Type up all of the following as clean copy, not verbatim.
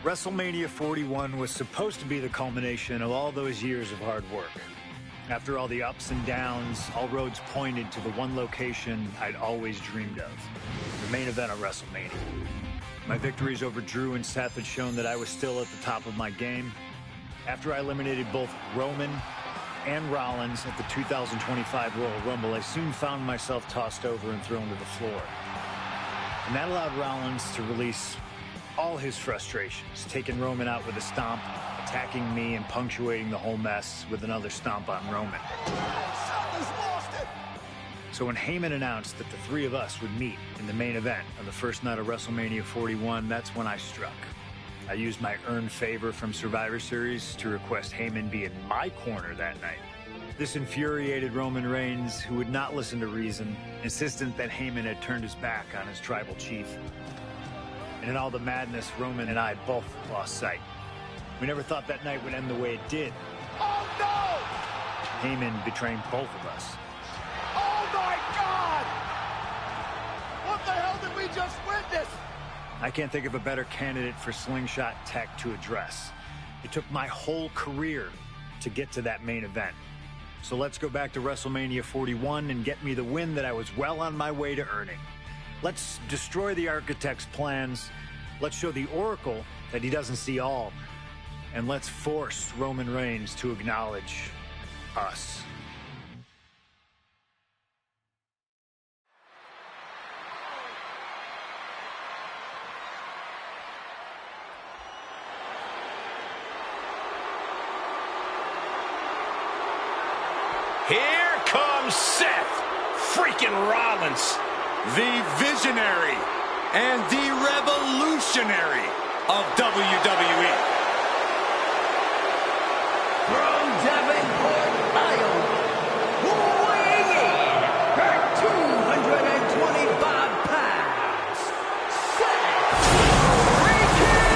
WrestleMania 41 was supposed to be the culmination of all those years of hard work. After all the ups and downs, all roads pointed to the one location I'd always dreamed of, the main event of WrestleMania. My victories over Drew and Seth had shown that I was still at the top of my game. After I eliminated both Roman and Rollins at the 2025 Royal Rumble, I soon found myself tossed over and thrown to the floor. And that allowed Rollins to release all his frustrations, taking Roman out with a stomp, attacking me, and punctuating the whole mess with another stomp on Roman. So when Heyman announced that the three of us would meet in the main event of the first night of WrestleMania 41, that's when I struck. I used my earned favor from Survivor Series to request Heyman be in my corner that night. This infuriated Roman Reigns, who would not listen to reason, insistent that Heyman had turned his back on his tribal chief. And in all the madness, Roman and I both lost sight. We never thought that night would end the way it did. Oh, no! Heyman betraying both of us. Oh, my God! What the hell did we just witness? I can't think of a better candidate for slingshot tech to address. It took my whole career to get to that main event. So let's go back to WrestleMania 41 and get me the win that I was well on my way to earning. Let's destroy the architect's plans. Let's show the Oracle that he doesn't see all. And let's force Roman Reigns to acknowledge us. Here comes Seth freaking Rollins, the visionary and the revolutionary of WWE. From Davenport, Iowa, weighing in at 225 pounds, Seth freaking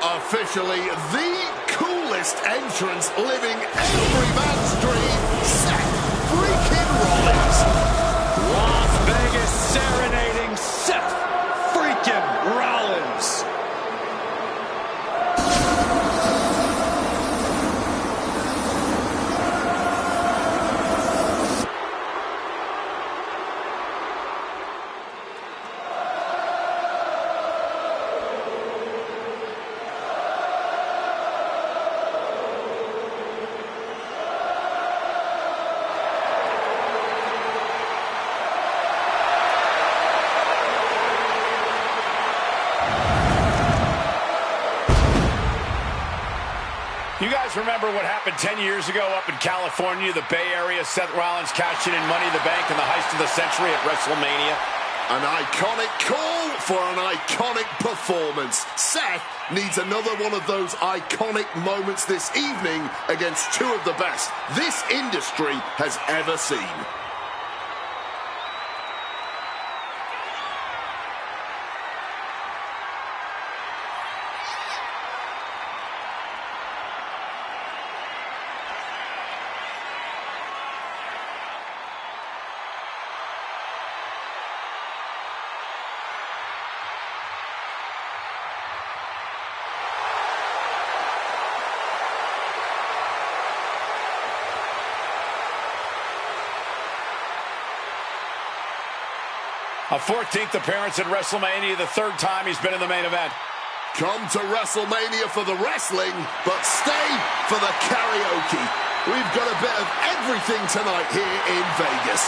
Officially the coolest entrance living every man's dream, Seth freaking Rollins. Las Vegas serenading Seth freaking Rollins. You guys remember what happened 10 years ago up in California, the Bay Area? Seth Rollins cashing in Money in the Bank in the heist of the century at WrestleMania. An iconic call for an iconic performance. Seth needs another one of those iconic moments this evening against two of the best this industry has ever seen. A 14th appearance at WrestleMania, the third time he's been in the main event. Come to WrestleMania for the wrestling, but stay for the karaoke. We've got a bit of everything tonight here in Vegas.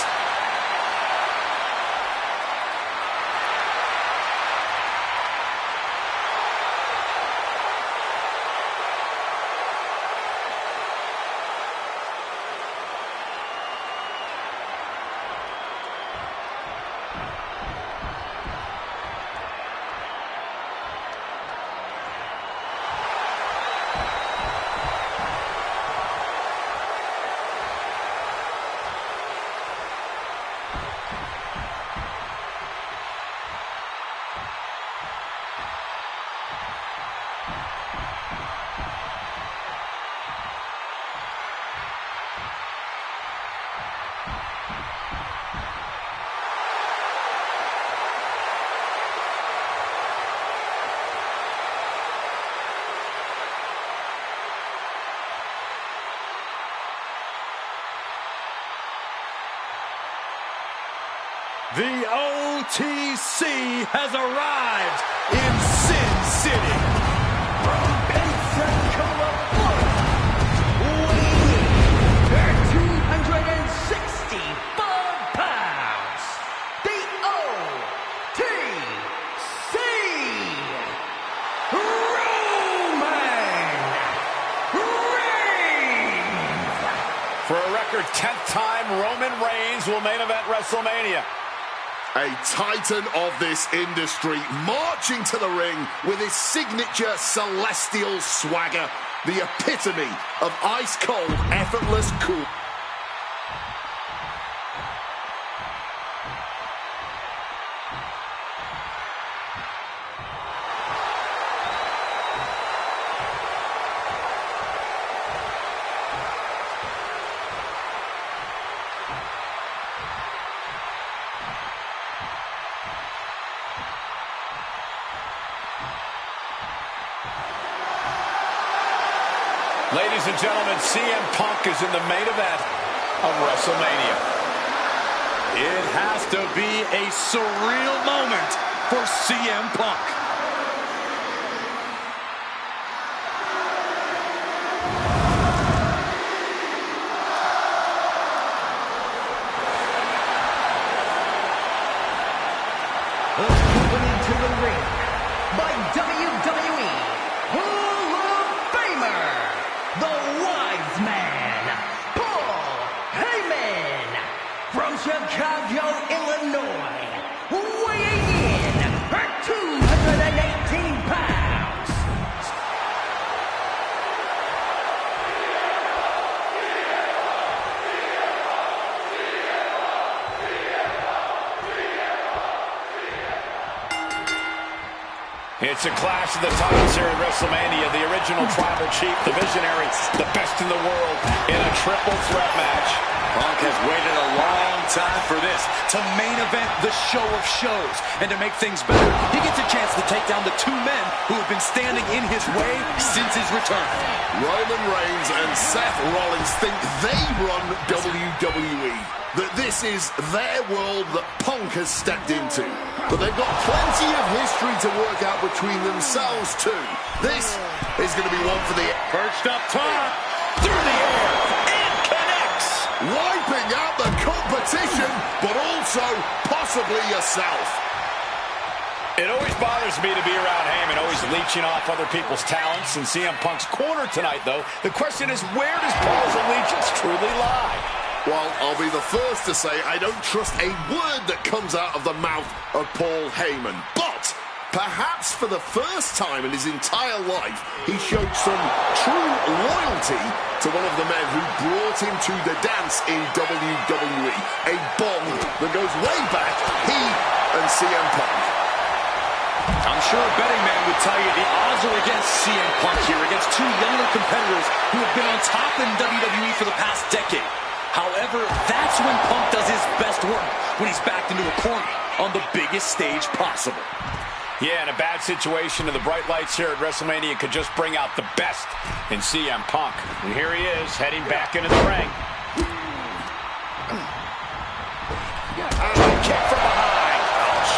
The OTC has arrived in Sin City. From Pensacola, Florida, weighing 265 pounds, the OTC, Roman Reigns. For a record 10th time, Roman Reigns will main event WrestleMania. A titan of this industry marching to the ring with his signature celestial swagger, the epitome of ice-cold, effortless cool. Ladies and gentlemen, CM Punk is in the main event of WrestleMania. It has to be a surreal moment for CM Punk. Accompanied to the ring by WWE Hall of Famer, the Wise Man, Paul Heyman, from Chicago, Illinois, weighing in at 218 pounds. It's a clash of the titles here at WrestleMania. The original Tribal Chief, the Visionary, the best in the world in a triple threat match. Punk has waited a long time for this, to main event the show of shows. And to make things better, he gets a chance to take down the two men who have been standing in his way since his return. Roman Reigns and Seth Rollins think they run WWE, that this is their world that Punk has stepped into. But they've got plenty of history to work out between themselves too. This is going to be one for the... Perched up top, through the air, and connects. Wiping out the competition, but also possibly yourself. It always bothers me to be around Heyman, always leeching off other people's talents. In CM Punk's corner tonight, though, the question is, where does Paul's allegiance truly lie? Well, I'll be the first to say I don't trust a word that comes out of the mouth of Paul Heyman. But perhaps for the first time in his entire life, he showed some true loyalty to one of the men who brought him to the dance in WWE. A bond that goes way back, he and CM Punk. I'm sure a betting man would tell you the odds are against CM Punk here, against two younger competitors who have been on top in WWE for the past decade. However, that's when Punk does his best work, when he's backed into a corner on the biggest stage possible. Yeah, in a bad situation, and the bright lights here at WrestleMania could just bring out the best in CM Punk. And here he is, heading back into the ring. And a kick from behind. Ouch.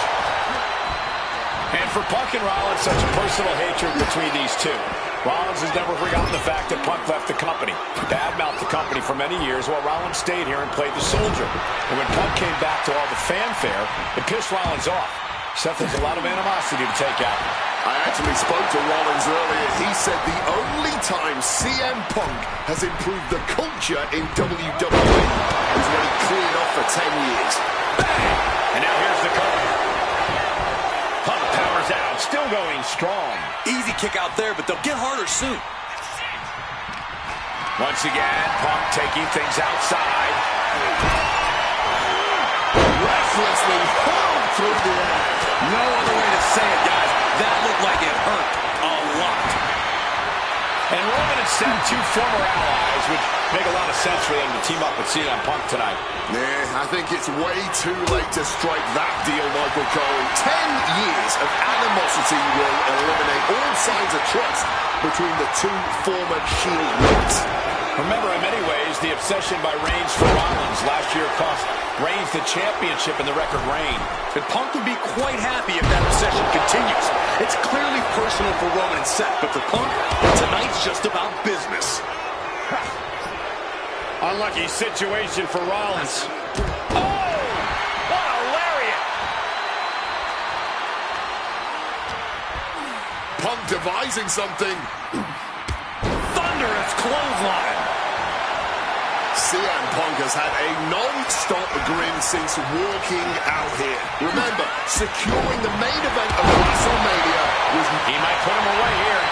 And for Punk and Rollins, such a personal hatred between these two. Rollins has never forgotten the fact that Punk left the company, badmouthed the company for many years, while Rollins stayed here and played the soldier. And when Punk came back to all the fanfare, it pissed Rollins off. Seth has a lot of animosity to take out. I actually spoke to Rollins earlier. He said the only time CM Punk has improved the culture in WWE was when he cleared off for 10 years. Bang! And now here's the cover. Punk powers out, still going strong. Easy kick out there, but they'll get harder soon. Once again, Punk taking things outside. Restlessly hurled through the air. No other way to say it, guys. That looked like it hurt a lot. And Roman and Seth, two former allies, would make a lot of sense for them to team up with CM Punk tonight. Yeah, I think it's way too late to strike that deal, Michael Cole. 10 years of animosity will eliminate all signs of trust between the two former Shield mates. Remember, in many ways, the obsession by Reigns for Rollins. Last year cost Reigns the championship in the record reign. And Punk would be quite happy if that obsession continues. It's clearly personal for Roman and Seth, but for Punk, tonight's just about business. Unlucky situation for Rollins. Oh! What a lariat! Punk devising something. Thunderous clothesline. CM Punk has had a non-stop grin since walking out here. Remember, securing the main event of WrestleMania was... He might put him away here.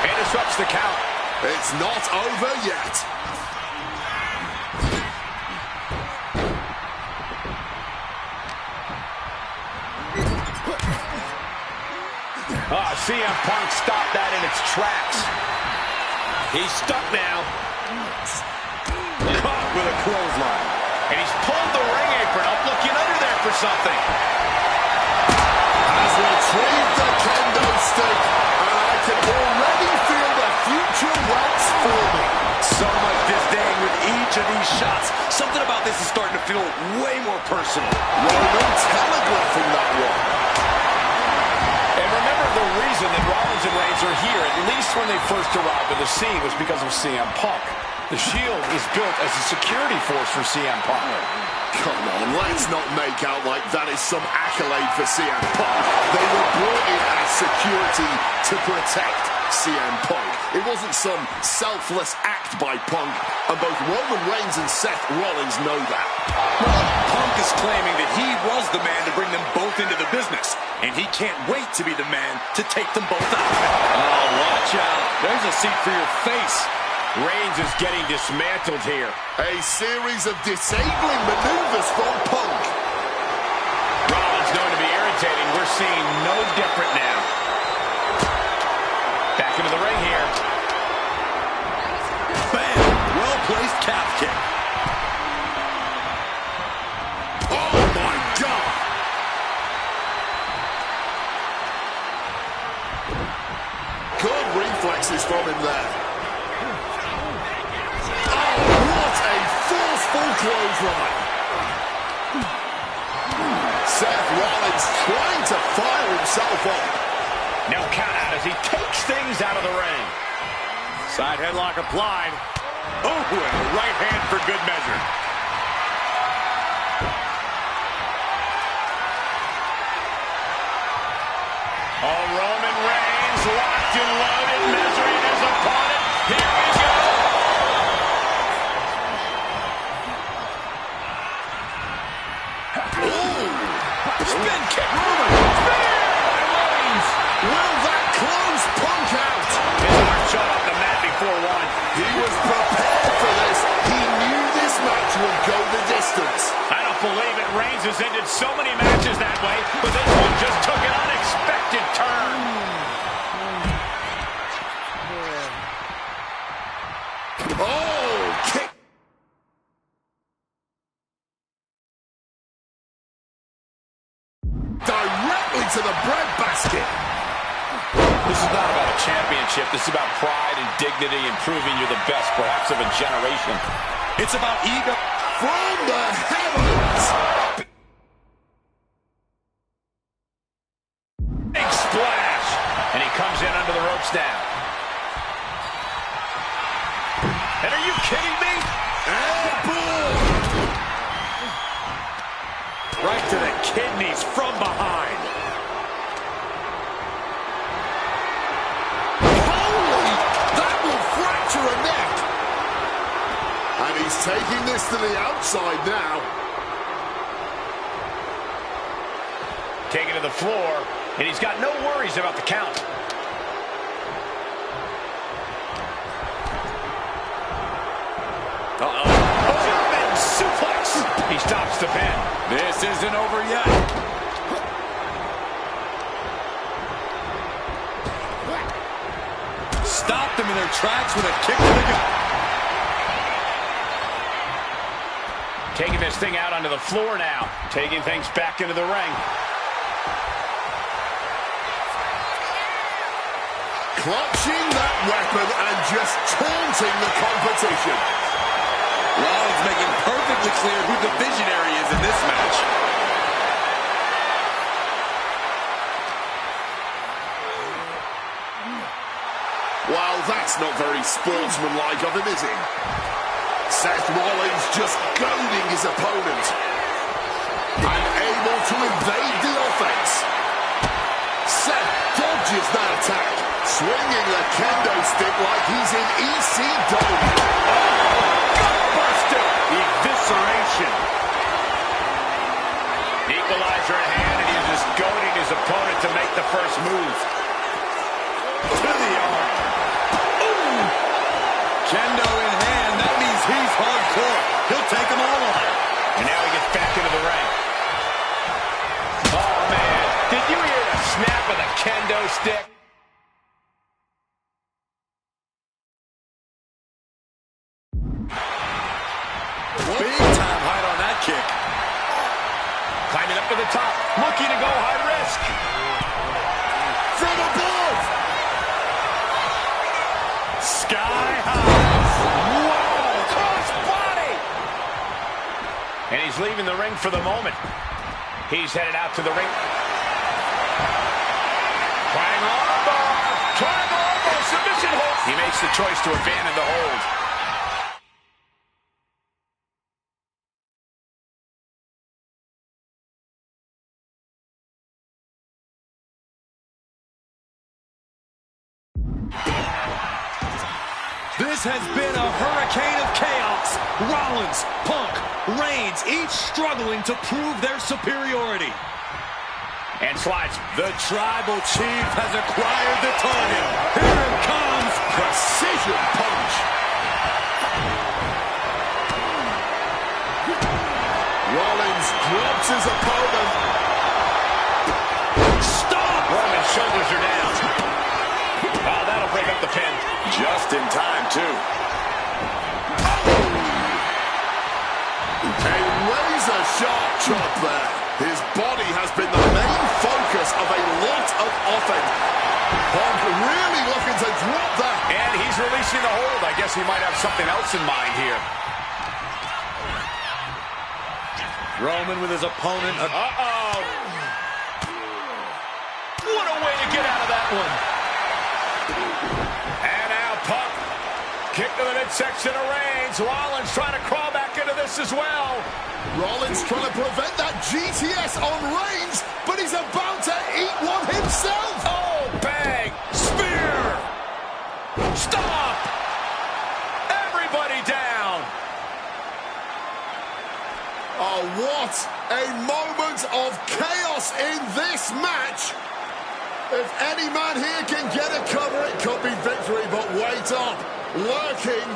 And disrupts the count. It's not over yet. CM Punk stopped that in its tracks. He's stuck now. Caught with a clothesline. And he's pulled the ring apron up, looking under there for something. Has retrieved the kendo stick, and I can already feel the future welts forming. So much disdain with each of these shots. Something about this is starting to feel way more personal. Roman telegraphing that one. And remember, the reason that Rollins and Reigns are here, at least when they first arrived on the scene, was because of CM Punk. The Shield is built as a security force for CM Punk. Come on, let's not make out like that is some accolade for CM Punk. They were brought in as security to protect CM Punk. It wasn't some selfless act by Punk, and both Roman Reigns and Seth Rollins know that. Well, Punk is claiming that he was the man to bring them both into the business, and he can't wait to be the man to take them both out. Oh, watch out. There's a seat for your face. Reigns is getting dismantled here. A series of disabling maneuvers from Punk. Rollins known to be irritating. We're seeing no different now. Back into the ring here. Bam! Well-placed calf kick. Oh, my God! Good reflexes from him there. Forceful clothesline. Seth Rollins trying to fire himself up. No count out as he takes things out of the ring. Side headlock applied. Oh, and a right hand for good measure. Oh, Roman Reigns locked and loaded, measuring his opponent. Here we go. Spin kick. Roman. Spear. Reigns. Will that close Punk out? His arm shot off the mat before one. He was prepared for this. He knew this match would go the distance. I don't believe it. Reigns has ended so many matches that way, but this one just took an unexpected turn. Oh, kick. Directly to the breadbasket. This is not about a championship. This is about pride and dignity and proving you're the best, perhaps of a generation. It's about ego. From the heavens. Big splash. And he comes in under the ropes now. And are you kidding me? Elbow. Right to the kidneys from behind. Holy, that will fracture a neck. And he's taking this to the outside now. Taken to the floor, and he's got no worries about the count. Uh-oh. German suplex. He stops the pin. This isn't over yet. Stopped them in their tracks with a kick to the gut. Taking this thing out onto the floor now. Taking things back into the ring. Clutching that weapon and just taunting the competition. clear who the visionary is in this match. Well, that's not very sportsmanlike of him, is it? Seth Rollins just goading his opponent. Unable to evade the offense. Seth dodges that attack, swinging the kendo stick like he's in ECW. Gutbuster! Evisceration. Equalizer in hand, and he's just goading his opponent to make the first move. To the arm. Kendo in hand, that means he's hardcore. He'll take them all on. And now he gets back into the ring. Oh, man. Did you hear the snap of the kendo stick? Big time height on that kick. Climbing up to the top, looking to go high risk. From above! Sky high. Whoa, cross body. And he's leaving the ring for the moment. He's headed out to the ring. Trying armbar, submission hold. He makes the choice to abandon the hold. This has been a hurricane of chaos. Rollins, Punk, Reigns, each struggling to prove their superiority. And slides. The Tribal Chief has acquired the target. Here it comes. Precision punch. Rollins drops his opponent. Stop! Roman's shoulders are down. Oh, that'll break up the pin. Just in time, too. A razor-sharp chop there. His body has been the main focus of a lot of offense. Punk really looking to drop that. And he's releasing the hold. I guess he might have something else in mind here. Roman with his opponent. Uh-oh. What a way to get out of that one. And now Punk. Kick to the midsection of Reigns. Rollins trying to crawl back into this as well. Rollins trying to prevent that GTS on Reigns, but he's about to eat one himself. Oh, bang. Spear. Stop. Everybody down. Oh, what a moment of chaos in this match. If any man here can get a cover, it could be victory, but wait up. Lurking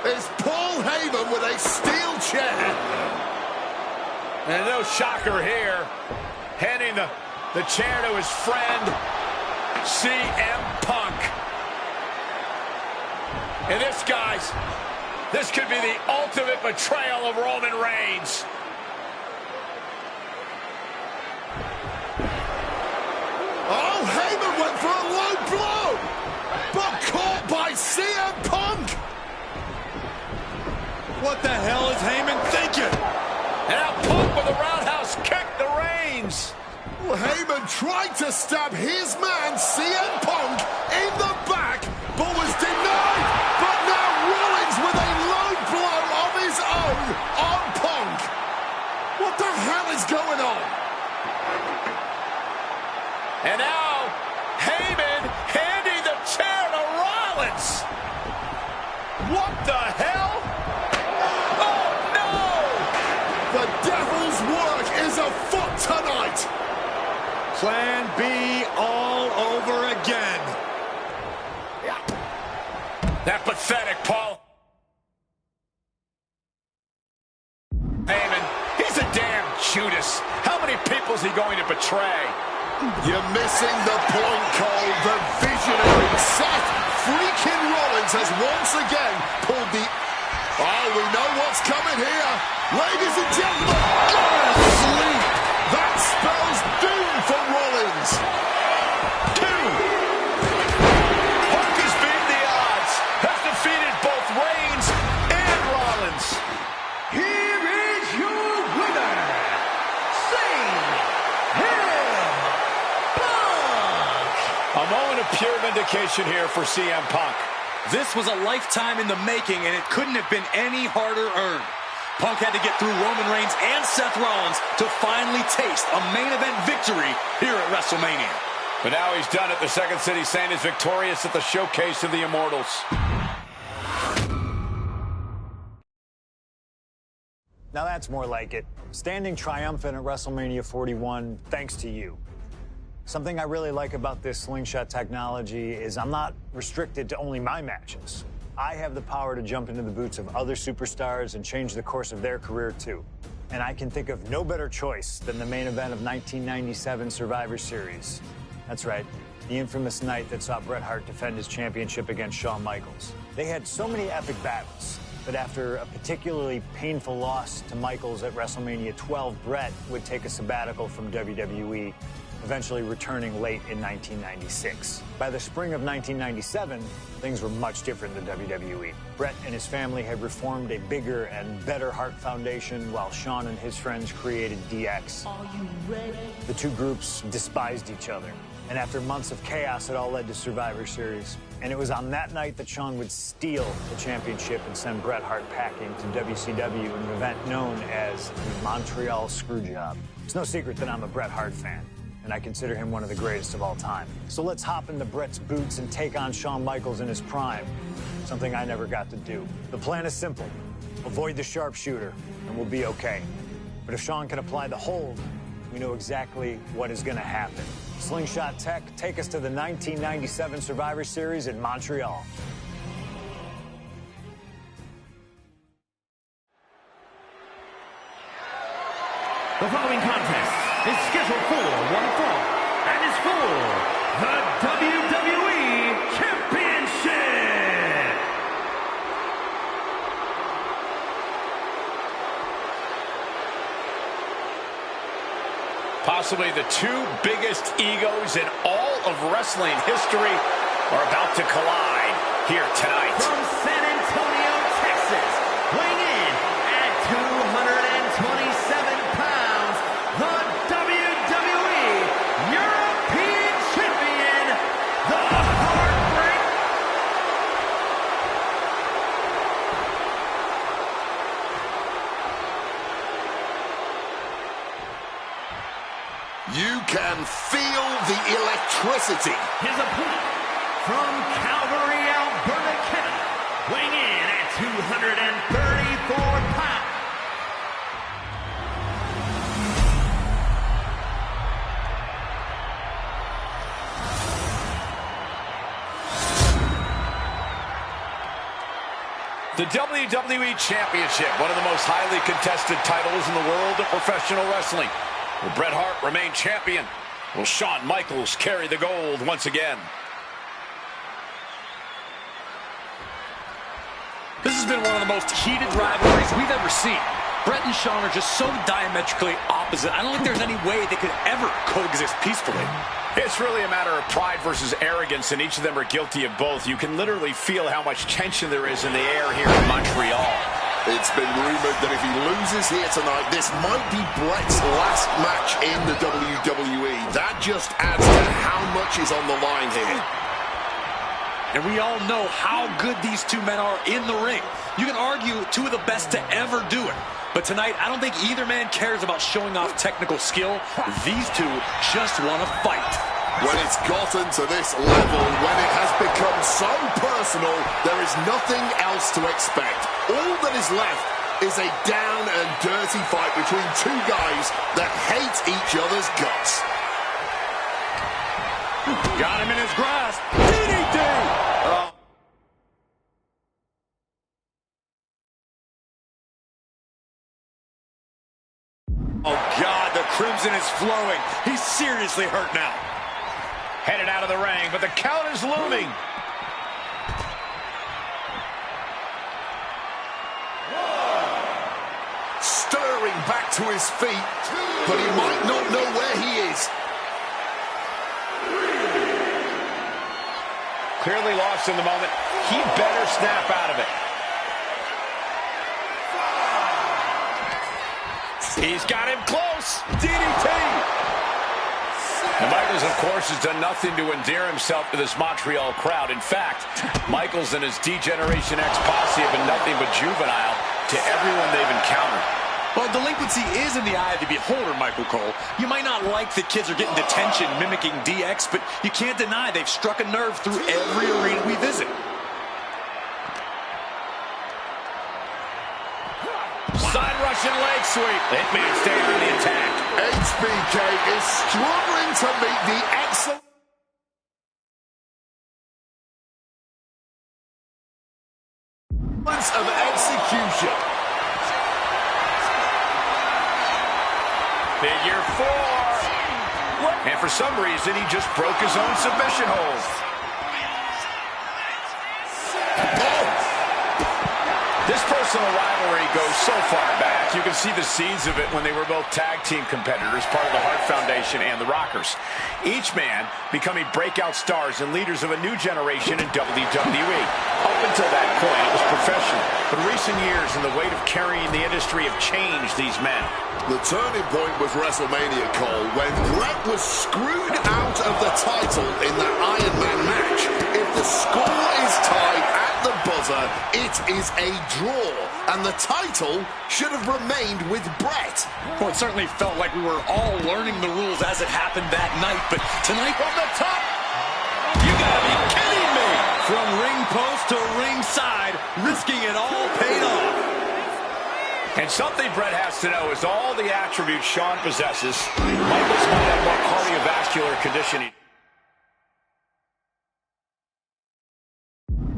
is Paul Heyman with a steel chair. And no shocker here. Handing the chair to his friend, CM Punk. And this, guys, this could be the ultimate betrayal of Roman Reigns. Oh, Heyman went for a low blow, but caught by CM Punk. What the hell is Heyman thinking? And now Punk with a roundhouse kick to Reigns. Well, Heyman tried to stab his man, CM Punk, in the back, but was denied. But now Rollins with a low blow of his own on Punk. What the hell is going on? And now Heyman handing the chair to Rollins. What the hell? Oh, no! The devil's work is afoot tonight. Plan B all over again. That pathetic Paul Heyman, he's a damn Judas. How many people is he going to betray? You're missing the point, Cole. The visionary Seth freaking Rollins has once again pulled the... Oh, we know what's coming here. Ladies and gentlemen, go to sleep. That spells doom for Rollins. 2. Punk has beaten the odds. Has defeated both Reigns and Rollins. Here is vindication here for CM Punk. This was a lifetime in the making, and it couldn't have been any harder earned. Punk had to get through Roman Reigns and Seth Rollins to finally taste a main event victory here at WrestleMania. But now he's done it. The Second City Saint is victorious at the Showcase of the Immortals. Now that's more like it. Standing triumphant at WrestleMania 41 thanks to you. Something I really like about this slingshot technology is I'm not restricted to only my matches. I have the power to jump into the boots of other superstars and change the course of their career too. And I can think of no better choice than the main event of 1997 Survivor Series. That's right, the infamous night that saw Bret Hart defend his championship against Shawn Michaels. They had so many epic battles, but after a particularly painful loss to Michaels at WrestleMania 12, Bret would take a sabbatical from WWE, eventually returning late in 1996. By the spring of 1997, things were much different than WWE. Bret and his family had reformed a bigger and better Hart Foundation, while Shawn and his friends created DX. Are you ready? The two groups despised each other, and after months of chaos, it all led to Survivor Series. And it was on that night that Shawn would steal the championship and send Bret Hart packing to WCW in an event known as the Montreal Screwjob. It's no secret that I'm a Bret Hart fan, and I consider him one of the greatest of all time. So let's hop into Bret's boots and take on Shawn Michaels in his prime, something I never got to do. The plan is simple. Avoid the sharpshooter, and we'll be okay. But if Shawn can apply the hold, we know exactly what is going to happen. Slingshot Tech, take us to the 1997 Survivor Series in Montreal. The following contest is scheduled for one fall and is for the WWE Championship. Possibly the two biggest egos in all of wrestling history are about to collide here tonight. From San Antonio, Texas, weighing in at 227 pounds, the WWE European Champion, the Heartbreak. You can feel the electricity. His opponent from Calgary, Alberta, Canada, weighing in at 234 pounds. The WWE Championship, one of the most highly contested titles in the world of professional wrestling. Will Bret Hart remain champion? Will Shawn Michaels carry the gold once again? This has been one of the most heated rivalries we've ever seen. Bret and Shawn are just so diametrically opposite. I don't think there's any way they could ever coexist peacefully. It's really a matter of pride versus arrogance, and each of them are guilty of both. You can literally feel how much tension there is in the air here in Montreal. It's been rumored that if he loses here tonight, this might be Bret's last match in the WWE. That just adds to how much is on the line here. And we all know how good these two men are in the ring. You can argue two of the best to ever do it. But tonight, I don't think either man cares about showing off technical skill. These two just want to fight. When it's gotten to this level, when it has become so personal, there is nothing else to expect. All that is left is a down and dirty fight between two guys that hate each other's guts. Got him in his grasp. DDT! Oh, God, the crimson is flowing. He's seriously hurt now. Headed out of the ring, but the count is looming. Stirring back to his feet, but he might not know where he is. Clearly lost in the moment. He better snap out of it. He's got him close. DDT. And Michaels, of course, has done nothing to endear himself to this Montreal crowd. In fact, Michaels and his D-Generation X posse have been nothing but juvenile to everyone they've encountered. Well, delinquency is in the eye of the beholder, Michael Cole. You might not like the kids are getting detention mimicking DX, but you can't deny they've struck a nerve through every arena we visit. Side Russian leg sweep. Hitman staying on the attack. HBK is struggling to meet the excellence of execution. Figure 4. And for some reason, he just broke his own submission hold. This personal rivalry goes so far back. You can see the seeds of it when they were both tag team competitors, part of the Hart Foundation and the Rockers. Each man becoming breakout stars and leaders of a new generation in WWE. Up until that point, it was professional. But recent years and the weight of carrying the industry have changed these men. The turning point was WrestleMania, Cole, when Bret was screwed out of the title in that Iron Man match. If the score is tied at the buzzer, it is a draw, and the title should have remained with Bret. Well, it certainly felt like we were all learning the rules as it happened that night, but tonight from the top, you gotta be kidding me! From ring post to ringside, risking it all paid off. And something Bret has to know is all the attributes Shawn possesses, Michaels might have more cardiovascular conditioning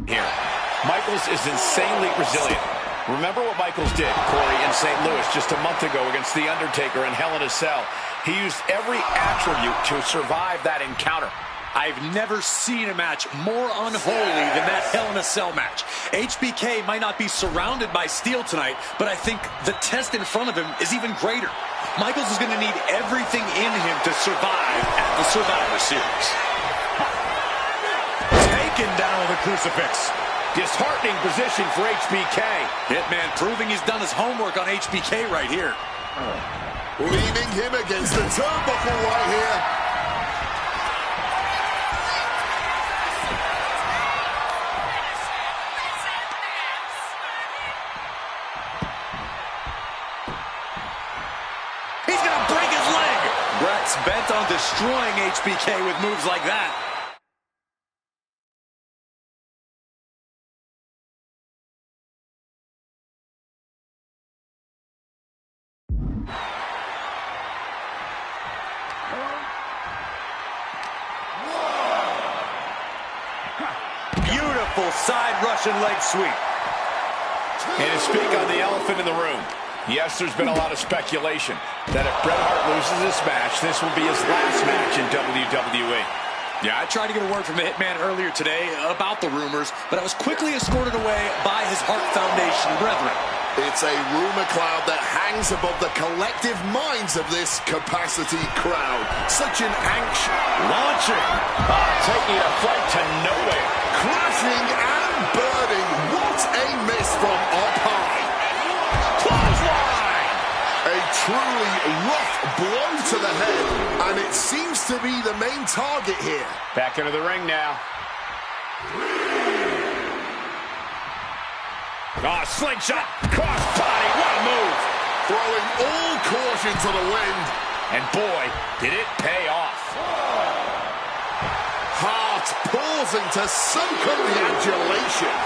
here. Michaels is insanely resilient. Remember what Michaels did, Corey, in St. Louis just a month ago against The Undertaker in Hell in a Cell. He used every attribute to survive that encounter. I've never seen a match more unholy than that Hell in a Cell match. HBK might not be surrounded by steel tonight, but I think the test in front of him is even greater. Michaels is going to need everything in him to survive at the Survivor Series. Taken down with a crucifix. Disheartening position for HBK. Hitman proving he's done his homework on HBK right here. Leaving him against the turnbuckle right here. He's gonna break his leg. Bret's bent on destroying HBK with moves like that. Beautiful side Russian leg sweep. And to speak on the elephant in the room, yes, there's been a lot of speculation that if Bret Hart loses this match, this will be his last match in WWE. Yeah, I tried to get a word from the Hitman earlier today about the rumors, but I was quickly escorted away by his Hart Foundation brethren. It's a rumor cloud that hangs above the collective minds of this capacity crowd. Such an anxious... Launching. Taking a flight to nowhere. Crashing and burning. What a miss from up high. Clothesline. A truly rough blow to the head, and it seems to be the main target here. Back into the ring now. Oh, slingshot, cross body, what a move. Throwing all caution to the wind. And boy, did it pay off. Hart pausing to soak up the adulation.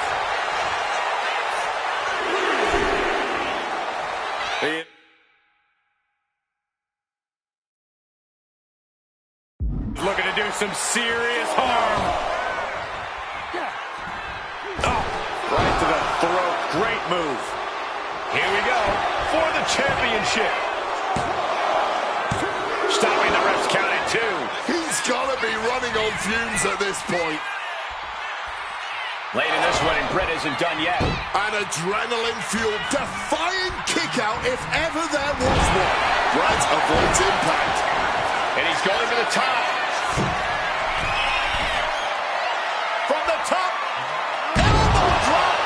Looking to do some serious harm. Oh, right to the throat. Great move. Here we go for the championship. Stopping the ref's count at 2. He's got to be running on fumes at this point. Late in this one, and Bret isn't done yet. An adrenaline-fueled, defying kick-out if ever there was one. Bret avoids impact. And he's going to the top. From the top. Elbow drop.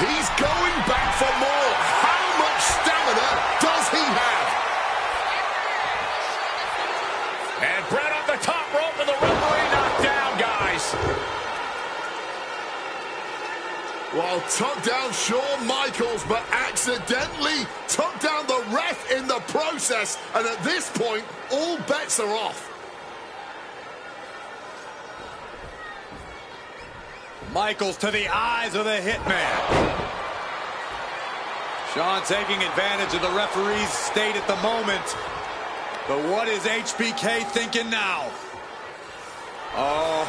He's going back for more. How much stamina does he have? Well, took down Shawn Michaels, but accidentally took down the ref in the process. And at this point, all bets are off. Michaels to the eyes of the Hitman. Shawn taking advantage of the referee's state at the moment. But what is HBK thinking now? Oh,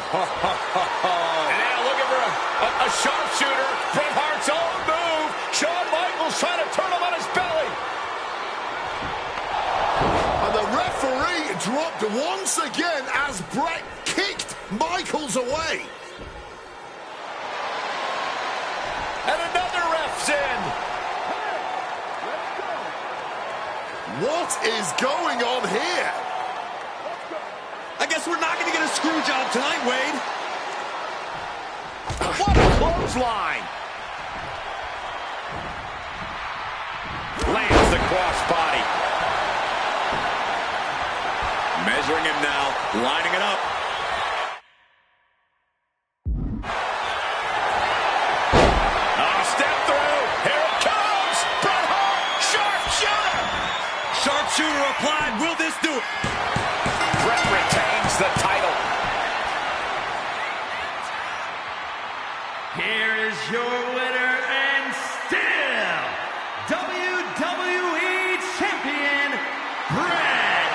and now looking for a sharpshooter. Bret Hart's own move. Shawn Michaels trying to turn him on his belly. And the referee dropped once again as Bret kicked Michaels away. And another ref's in. What is going on here? I guess we're not going to get a screw job tonight, Wade. What a clothesline. Lands the crossbody. Measuring him now, lining it up. Step through. Here it comes. Bret Hart. Sharpshooter. Sharpshooter applied. Will this do it? Bret retains the title. Here is your winner and still WWE Champion, Bret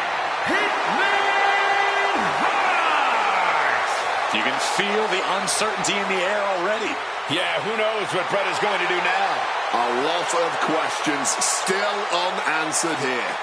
Hitman Hart. You can feel the uncertainty in the air already. Yeah, who knows what Bret is going to do now? A lot of questions still unanswered here.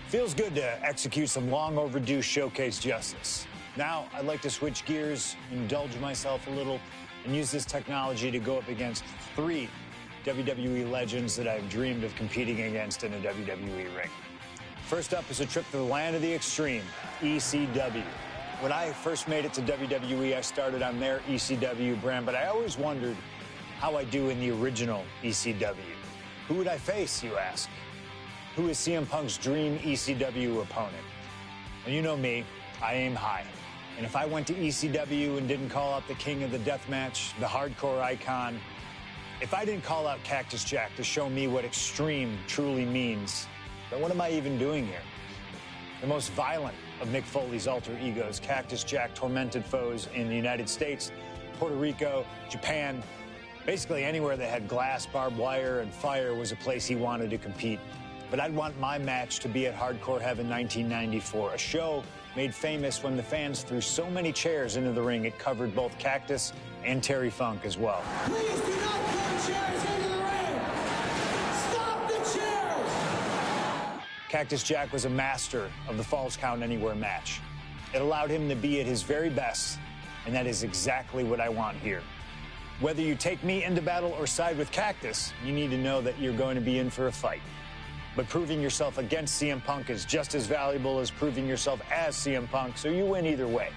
Feels good to execute some long overdue showcase justice. Now, I'd like to switch gears, indulge myself a little, and use this technology to go up against 3 WWE legends that I've dreamed of competing against in a WWE ring. First up is a trip to the land of the extreme, ECW. When I first made it to WWE, I started on their ECW brand, but I always wondered how I do in the original ECW. Who would I face, you ask? Who is CM Punk's dream ECW opponent? And you know me, I aim high. And if I went to ECW and didn't call out the king of the deathmatch, the hardcore icon, if I didn't call out Cactus Jack to show me what extreme truly means, then what am I even doing here? The most violent of Mick Foley's alter egos, Cactus Jack tormented foes in the United States, Puerto Rico, Japan, basically anywhere that had glass, barbed wire, and fire was a place he wanted to compete. But I'd want my match to be at Hardcore Heaven 1994, a show made famous when the fans threw so many chairs into the ring it covered both Cactus and Terry Funk as well. Please do not throw chairs into the ring. Stop the chairs. Cactus Jack was a master of the Falls Count Anywhere match. It allowed him to be at his very best, and that is exactly what I want here. Whether you take me into battle or side with Cactus, you need to know that you're going to be in for a fight. But proving yourself against CM Punk is just as valuable as proving yourself as CM Punk, so you win either way.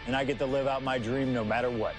And I get to live out my dream no matter what.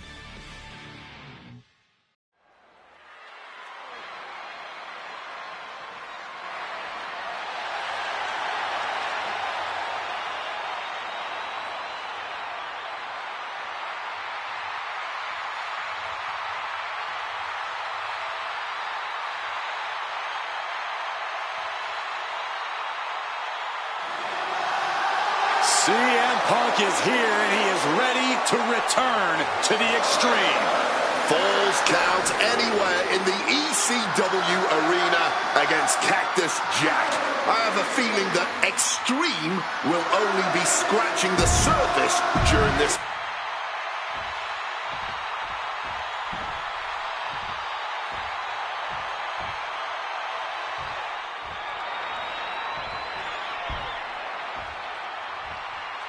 CM Punk is here, and he is ready to return to the Extreme. Falls Count Anywhere in the ECW arena against Cactus Jack. I have a feeling that Extreme will only be scratching the surface during this.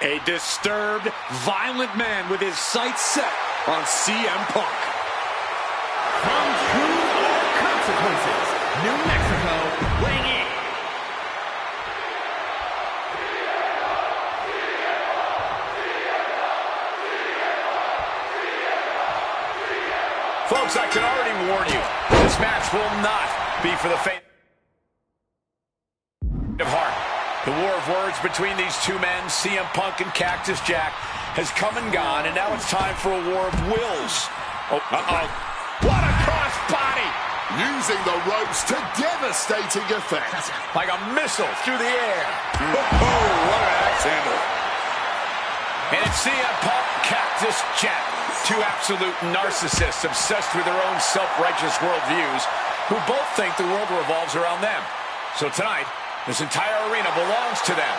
A disturbed, violent man with his sights set on CM Punk. From True All Consequences, New Mexico, weighing in. Folks, I can already warn you, this match will not be for the faint of heart. The war of words between these two men, CM Punk and Cactus Jack, has come and gone, and now it's time for a war of wills. Oh, uh-oh. What a crossbody! Using the ropes to devastating effect. Like a missile through the air. Oh, what an axe handle. And it's CM Punk, Cactus Jack. Two absolute narcissists obsessed with their own self-righteous worldviews who both think the world revolves around them. So tonight, this entire arena belongs to them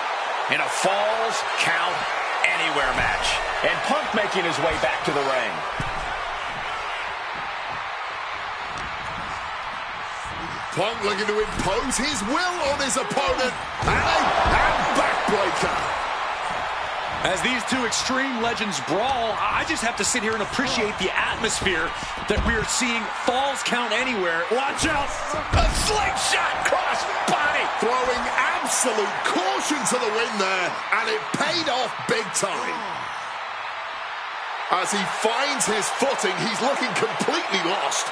in a Falls Count Anywhere match. And Punk making his way back to the ring. Punk looking to impose his will on his opponent. And a backbreaker. As these two Extreme legends brawl, I just have to sit here and appreciate the atmosphere that we are seeing. Falls Count Anywhere. Watch out! A slingshot cross body. Throwing absolute caution to the wind there, and it paid off big time. As he finds his footing, he's looking completely lost.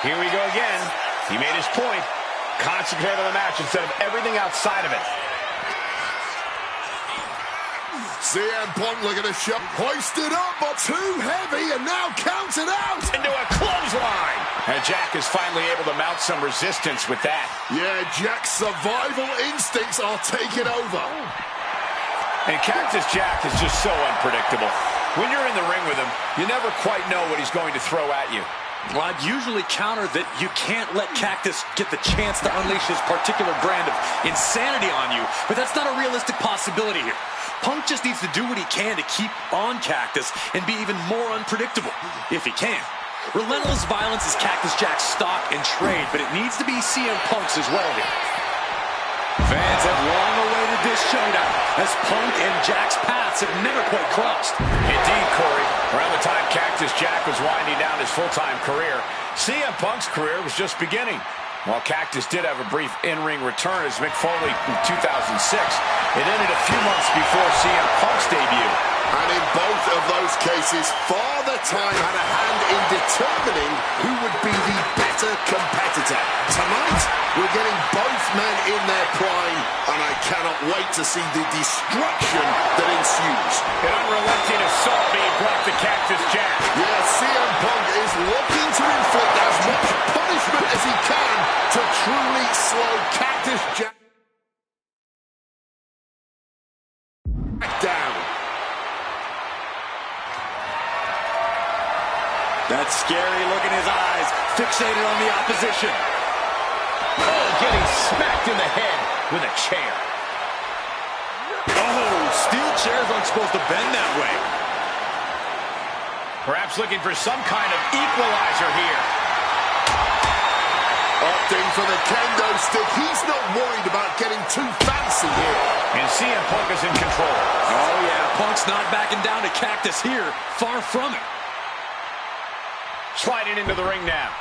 Here we go again. He made his point. Concentrate on the match instead of everything outside of it. CM Punk looking to shove. Hoisted up, but too heavy, and now counted out. Into a clothesline. And Jack is finally able to mount some resistance with that. Yeah, Jack's survival instincts are taking over. And Cactus Jack is just so unpredictable. When you're in the ring with him, you never quite know what he's going to throw at you. Well, I'd usually counter that you can't let Cactus get the chance to unleash his particular brand of insanity on you, but that's not a realistic possibility here. Punk just needs to do what he can to keep on Cactus and be even more unpredictable, if he can. Relentless violence is Cactus Jack's stock and trade, but it needs to be CM Punk's as well here. Fans have long awaited this showdown, as Punk and Jack's paths have never quite crossed. Indeed, Corey. Around the time Cactus Jack was winding down his full-time career, CM Punk's career was just beginning. While Cactus did have a brief in-ring return as Mick Foley in 2006, it ended a few months before CM Punk's debut. And in both of those cases, Father Time had a hand in determining who would be the better competitor. Tonight, we're getting both men in their prime, and I cannot wait to see the destruction that ensues. An unrelenting assault being brought to Cactus Jack. Yeah, CM Punk is looking to inflict as much punishment as he can to truly slow Cactus Jack down. That scary look in his eyes, fixated on the opposition. Oh, getting smacked in the head with a chair. Oh, steel chairs aren't supposed to bend that way. Perhaps looking for some kind of equalizer here. for the kendo stick. He's not worried about getting too fancy here. And CM Punk is in control. Oh, yeah. Punk's not backing down to Cactus here. Far from it. Sliding into the ring now.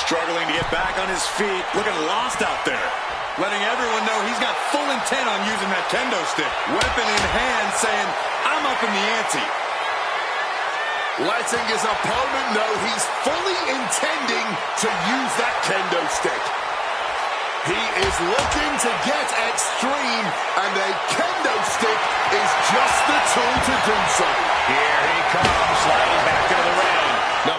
Struggling to get back on his feet. Looking lost out there. Letting everyone know he's got full intent on using that kendo stick. Weapon in hand, saying, I'm up in the ante. Letting his opponent know he's fully intending to use that kendo stick. He is looking to get extreme, and a kendo stick is just the tool to do so. Here he comes, sliding back into the ring. No.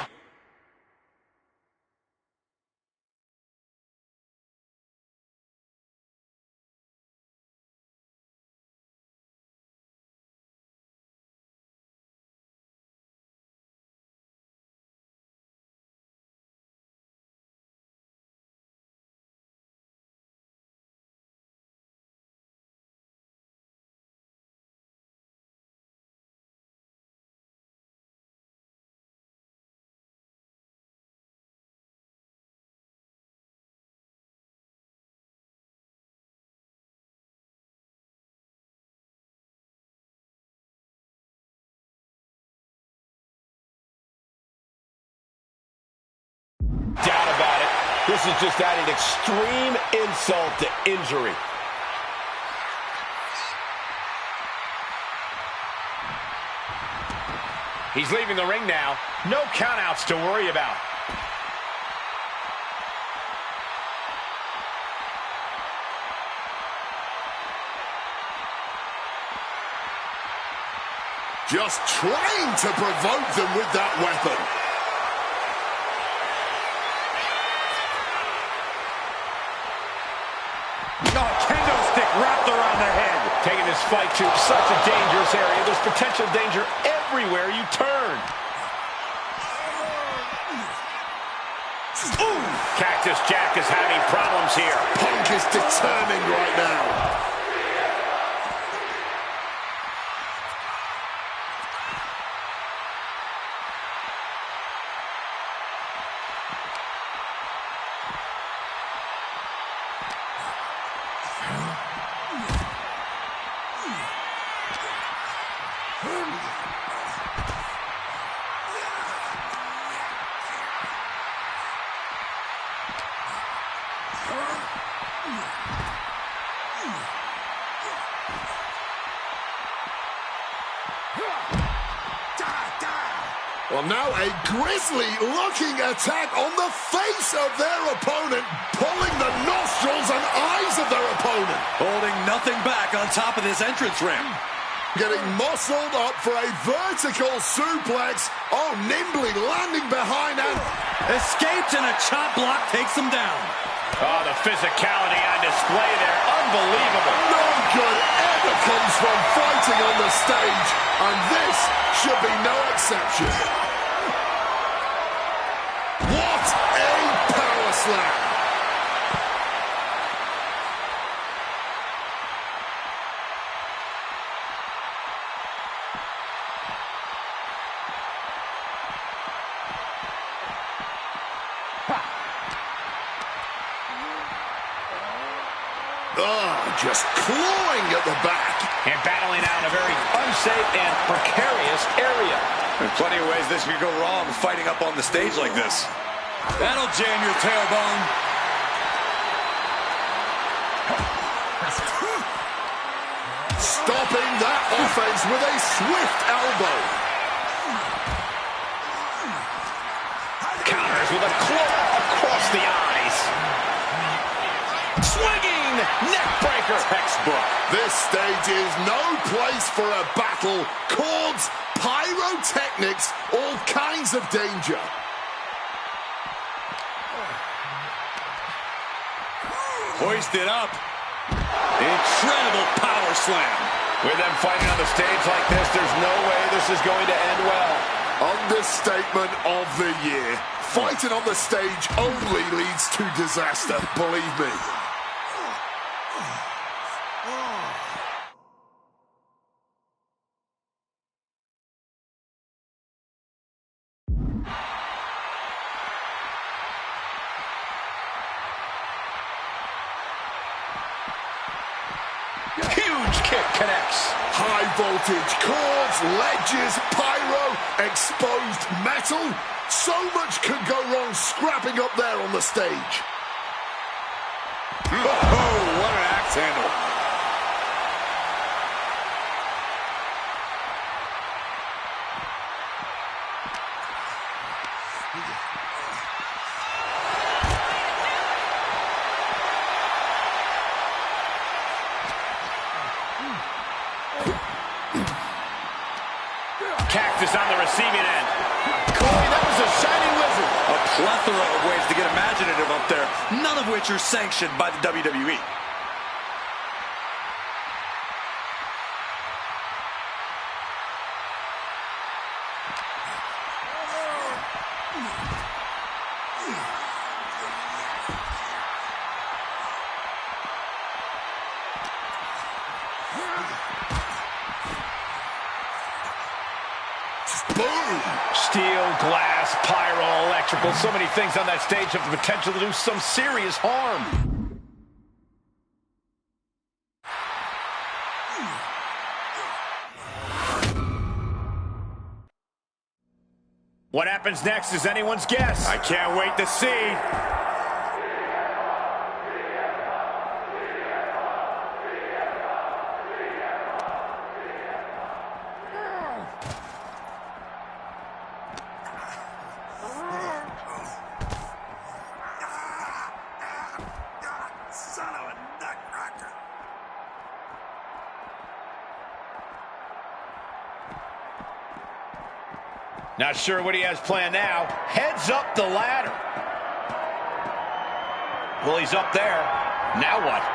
Doubt about it. This is just adding extreme insult to injury. He's leaving the ring now. No countouts to worry about. Just trying to provoke them with that weapon. Oh, kendo stick wrapped around the head. Taking this fight to such a dangerous area. There's potential danger everywhere you turn. Ooh. Cactus Jack is having problems here. Punk is determined right now. Well, now a grisly-looking attack on the face of their opponent, pulling the nostrils and eyes of their opponent. Holding nothing back on top of this entrance ramp. Getting muscled up for a vertical suplex. Oh, nimbly landing behind and... Escapes, and a chop block takes him down. Oh, the physicality on display there. Unbelievable. No good ever comes from fighting on the stage, and this should be no exception. What a power slam. Oh, just clawing at the back. And battling out in a very unsafe and precarious area. There's plenty of ways this could go wrong fighting up on the stage like this. That'll jam your tailbone. Stopping that offense with a swift elbow. Counters with a claw across the eyes. Swinging neck breaker. Textbook. This stage is no place for a battle. Cords, pyrotechnics, all kinds of danger. Hoisted up. Incredible power slam. With them fighting on the stage like this, there's no way this is going to end well. Understatement of the year. Fighting on the stage only leads to disaster, believe me. Huge kick connects. High voltage cords, ledges, pyro, exposed metal. So much could go wrong scrapping up there on the stage. Oh, what an axe handle. Cactus on the receiving end. Corey, that was a shining wizard. A plethora of ways to get imaginative up there, none of which are sanctioned by the WWE. Boom! Steel, glass, pyro, electrical, so many things on that stage have the potential to do some serious harm. What happens next is anyone's guess. I can't wait to see. Not sure what he has planned now. Heads up the ladder. Well, he's up there. Now what?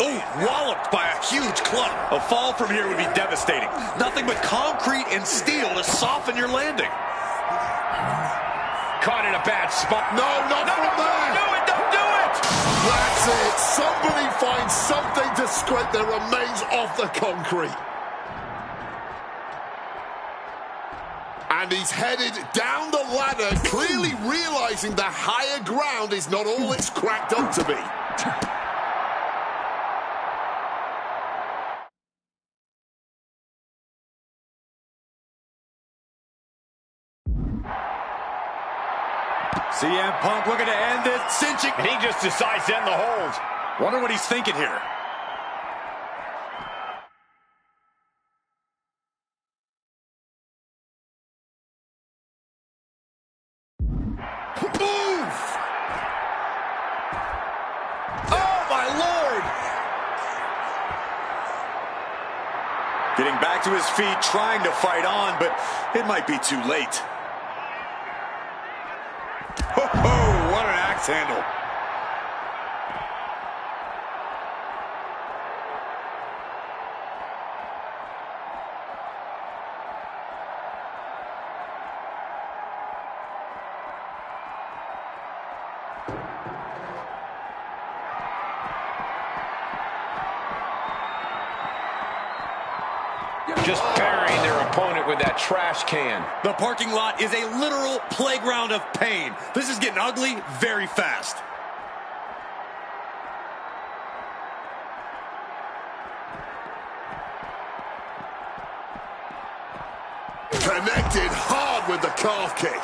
Oh, walloped by a huge club. A fall from here would be devastating. Nothing but concrete and steel to soften your landing. Caught in a bad spot. No, not from there. Don't do it, don't do it. That's it. Somebody finds something to scrape their remains off the concrete. And he's headed down the ladder, clearly realizing the higher ground is not all it's cracked up to be. CM Punk looking to end this, cinching. And he just decides to end the hold. Wonder what he's thinking here. Move! Oh, my Lord! Getting back to his feet, trying to fight on, but it might be too late. Oh, what an axe handle. Just burying their opponent with that trash can. The parking lot is a literal playground of pain. This is getting ugly very fast. Connected hard with the calf kick.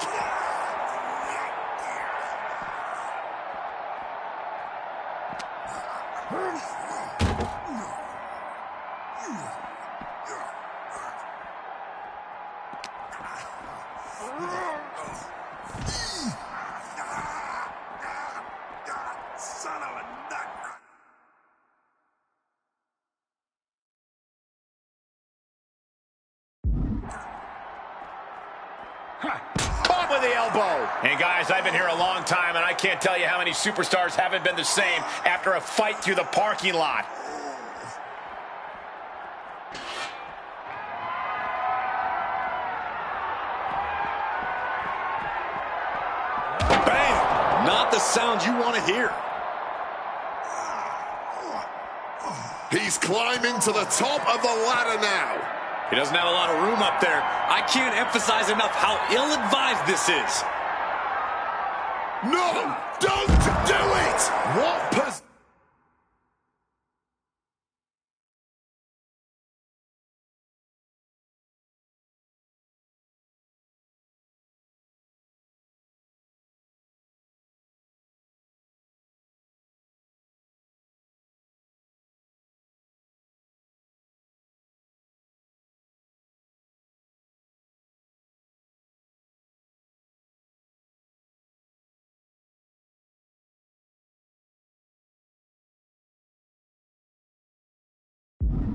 Caught with the elbow. And guys, I've been here a long time, and I can't tell you how many superstars haven't been the same after a fight through the parking lot. the sound you want to hear. He's climbing to the top of the ladder now. He doesn't have a lot of room up there. I can't emphasize enough how ill-advised this is. No, don't do it! What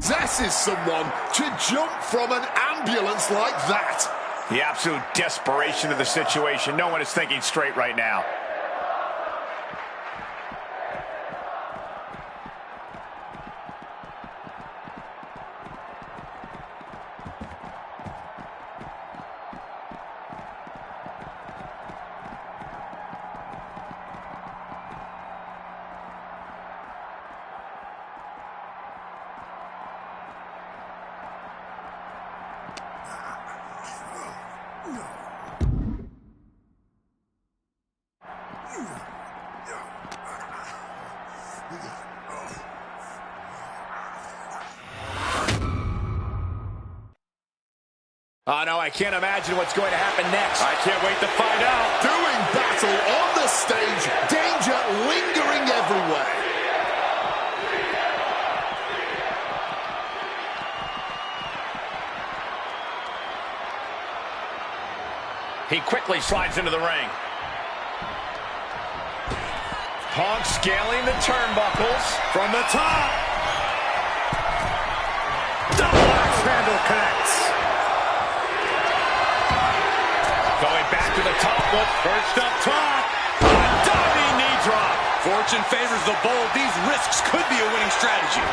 possesses someone to jump from an ambulance like that? The absolute desperation of the situation. No one is thinking straight right now. Oh, no, I can't imagine what's going to happen next. I can't wait to find out. Doing battle on the stage, danger lingering everywhere. He quickly slides into the ring. Punk scaling the turnbuckles from the top. Double axe handle connects. Going back to the top rope. First up top. A diving knee drop. Fortune favors the bold. These risks could be a winning strategy.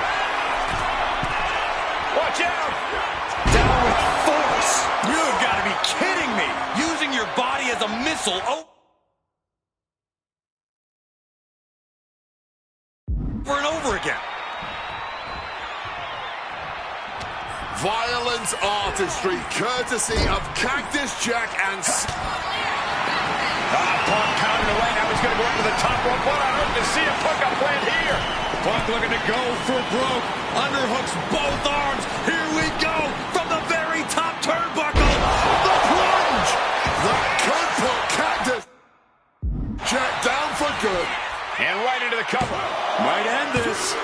Watch out. Down with force. You've got to be kidding me. Using your body as a missile. Over and over again. Violent artistry, courtesy of Cactus Jack and... Punk pounding away. Now he's going to go up to the top rope. What on earth does CM Punk got planned here? Punk looking to go for broke. Underhooks both arms. Here we go. From the very top turnbuckle. The plunge! That could put Cactus Jack down for good. And right into the cover. Might end this.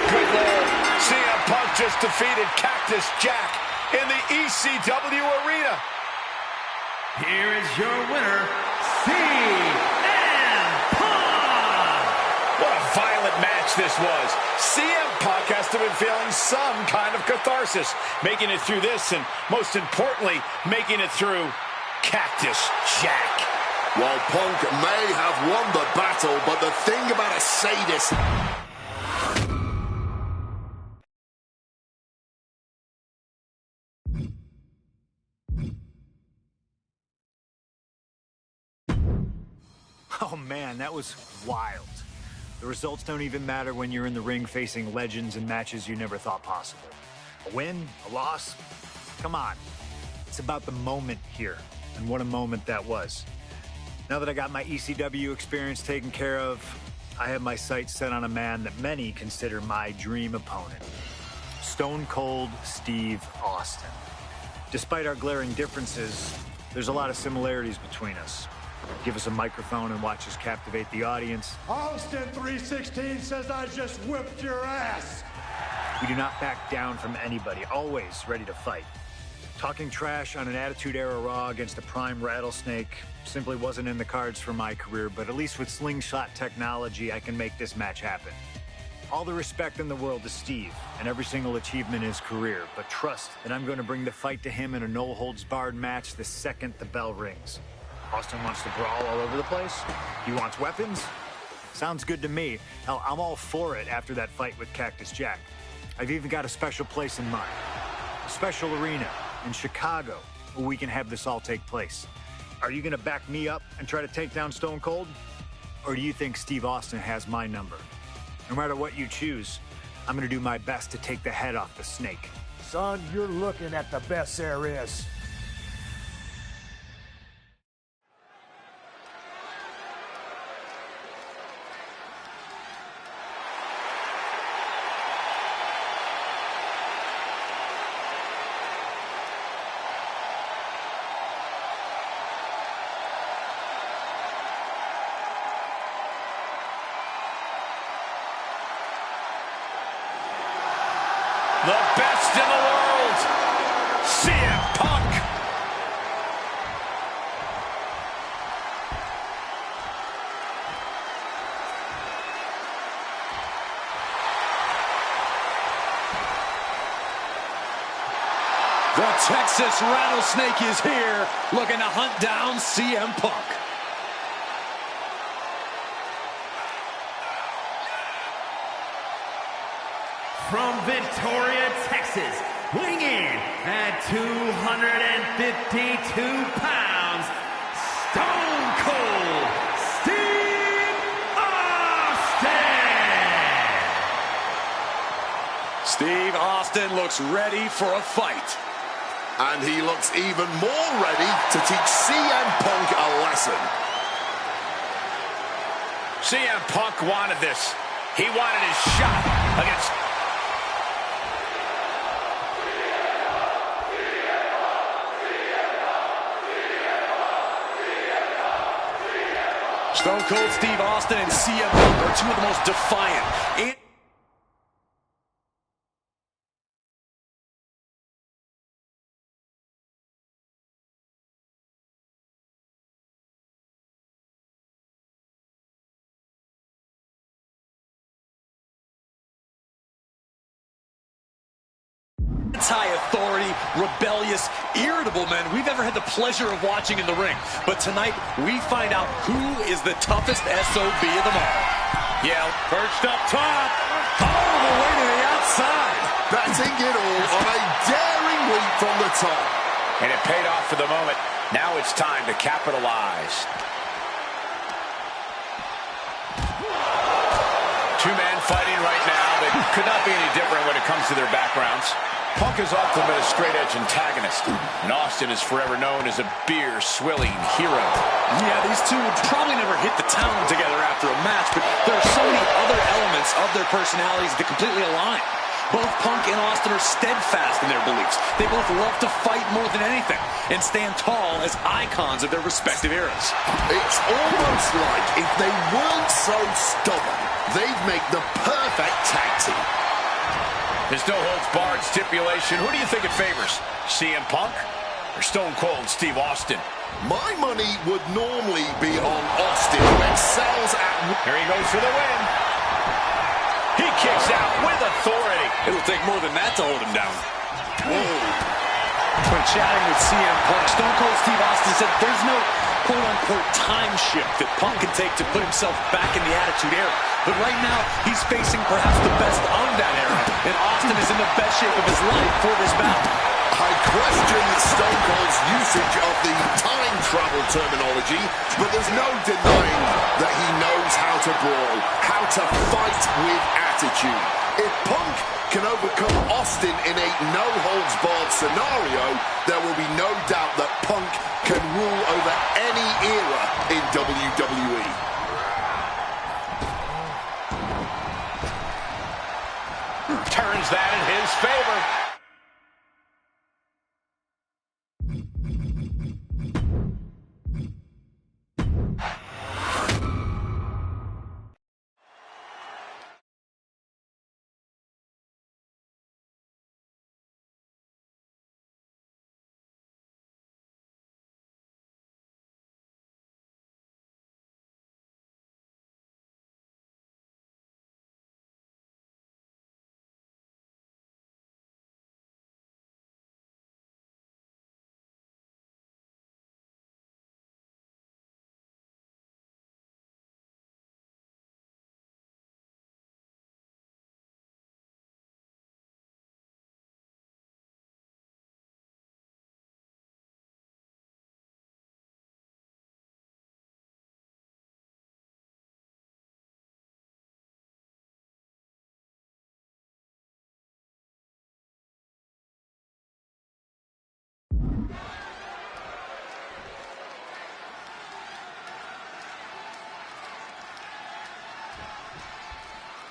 Good Lord. CM Punk just defeated Cactus Jack in the ECW arena. Here is your winner, CM Punk! What a violent match this was. CM Punk has to have been feeling some kind of catharsis, making it through this, and most importantly, making it through Cactus Jack. While Punk may have won the battle, but the thing about a sadist... Oh man, that was wild. The results don't even matter when you're in the ring facing legends in matches you never thought possible. A win, a loss, come on. It's about the moment here, and what a moment that was. Now that I got my ECW experience taken care of, I have my sights set on a man that many consider my dream opponent. Stone Cold Steve Austin. Despite our glaring differences, there's a lot of similarities between us. Give us a microphone and watch us captivate the audience. Austin 316 says I just whipped your ass. We do not back down from anybody, always ready to fight. Talking trash on an Attitude Era Raw against a prime Rattlesnake simply wasn't in the cards for my career, but at least with slingshot technology, I can make this match happen. All the respect in the world to Steve and every single achievement in his career, but trust that I'm going to bring the fight to him in a no-holds-barred match the second the bell rings. Austin wants to brawl all over the place? He wants weapons? Sounds good to me. Hell, I'm all for it after that fight with Cactus Jack. I've even got a special place in mind. A special arena in Chicago where we can have this all take place. Are you going to back me up and try to take down Stone Cold? Or do you think Steve Austin has my number? No matter what you choose, I'm going to do my best to take the head off the snake. Son, you're looking at the best there is. The best in the world, CM Punk. The Texas Rattlesnake is here, looking to hunt down CM Punk. From Victoria, Texas, weighing in at 252 pounds, Stone Cold Steve Austin! Steve Austin looks ready for a fight. And he looks even more ready to teach CM Punk a lesson. CM Punk wanted this. He wanted his shot against... Stone Cold Steve Austin and CM Punk are two of the most defiant and anti-authority, rebellious, irritable men we've ever had the pleasure of watching in the ring. But tonight, we find out who is the toughest SOB of them all. Yeah, perched up top. All the way to the outside. Betting it all on a daring leap from the top. And it paid off for the moment. Now it's time to capitalize. Two men fighting right now that could not be any different when it comes to their backgrounds. Punk has often been a straight-edge antagonist, and Austin is forever known as a beer-swilling hero. Yeah, these two would probably never hit the town together after a match, but there are so many other elements of their personalities that completely align. Both Punk and Austin are steadfast in their beliefs. They both love to fight more than anything and stand tall as icons of their respective eras. It's almost like if they weren't so stubborn, they'd make the perfect tag team. This no-holds-barred stipulation, who do you think it favors? CM Punk or Stone Cold Steve Austin? My money would normally be on Austin, who excels at... Here he goes for the win. He kicks out with authority. It'll take more than that to hold him down. Whoa. When chatting with CM Punk, Stone Cold Steve Austin said there's no quote-unquote time shift that Punk can take to put himself back in the Attitude Era. But right now, he's facing perhaps the best of that era, and Austin is in the best shape of his life for this battle. I question Stone Cold's usage of the time travel terminology, but there's no denying that he knows how to brawl, how to fight with attitude. If Punk can overcome Austin in a no-holds-barred scenario, there will be no doubt that Punk can rule over any era in WWE. Turns that in his favor.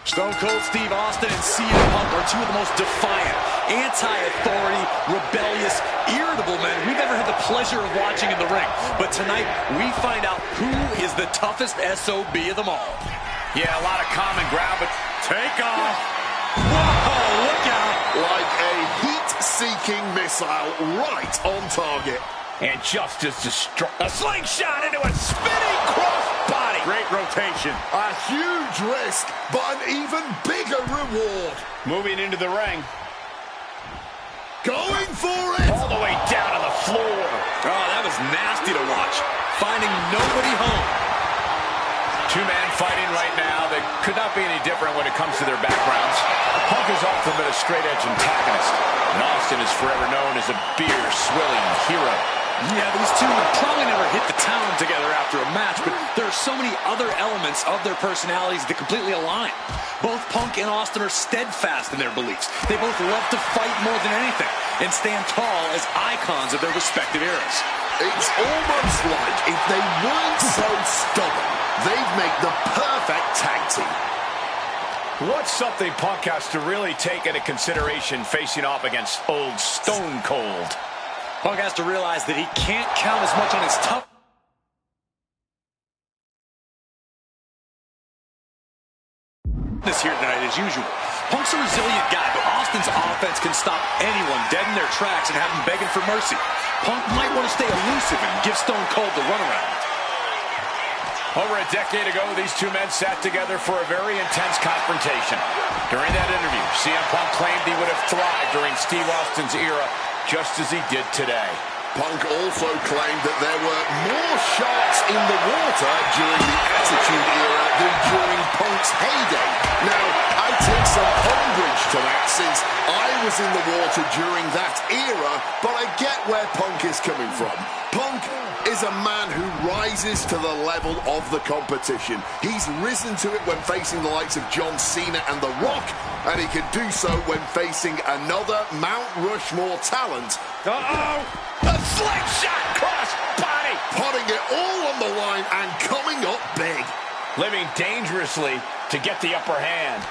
Stone Cold Steve Austin and CM Punk are two of the most defiant, anti-authority, rebellious, irritable men we've ever had the pleasure of watching in the ring. But tonight, we find out who is the toughest SOB of them all. Yeah, a lot of common ground, but Take off. Whoa, look out. Like a heat-seeking missile right on target. and just as a slingshot into a spinning crossbody. Great rotation. A huge risk, but an even bigger reward. Moving into the ring. Going for it. All the way down to the floor. Oh, that was nasty to watch. Finding nobody home. Two-man fighting right now that could not be any different when it comes to their backgrounds. Punk is ultimate a straight-edge antagonist, and Austin is forever known as a beer-swilling hero. Yeah, these two would probably never hit the town together after a match, but there are so many other elements of their personalities that completely align. Both Punk and Austin are steadfast in their beliefs. They both love to fight more than anything and stand tall as icons of their respective eras. It's almost like if they weren't so stubborn, they'd make the perfect tag team. What's something Punk has to really take into consideration facing off against old Stone Cold? Punk has to realize that he can't count as much on his toughness here tonight as usual. Punk's a resilient guy, but Austin's offense can stop anyone dead in their tracks and have them begging for mercy. Punk might want to stay elusive and give Stone Cold the runaround. Over a decade ago, these two men sat together for a very intense confrontation. During that interview, CM Punk claimed he would have thrived during Steve Austin's era, just as he did today. Punk also claimed that there were more sharks in the water during the Attitude Era than during Punk's heyday. Now, I take some umbrage to that since I was in the water during that era, but I get where Punk is coming from. Punk is a man who rises to the level of the competition. He's risen to it when facing the likes of John Cena and The Rock, and he can do so when facing another Mount Rushmore talent. Uh-oh! A slingshot cross body! Putting it all on the line and coming up big. Living dangerously to get the upper hand.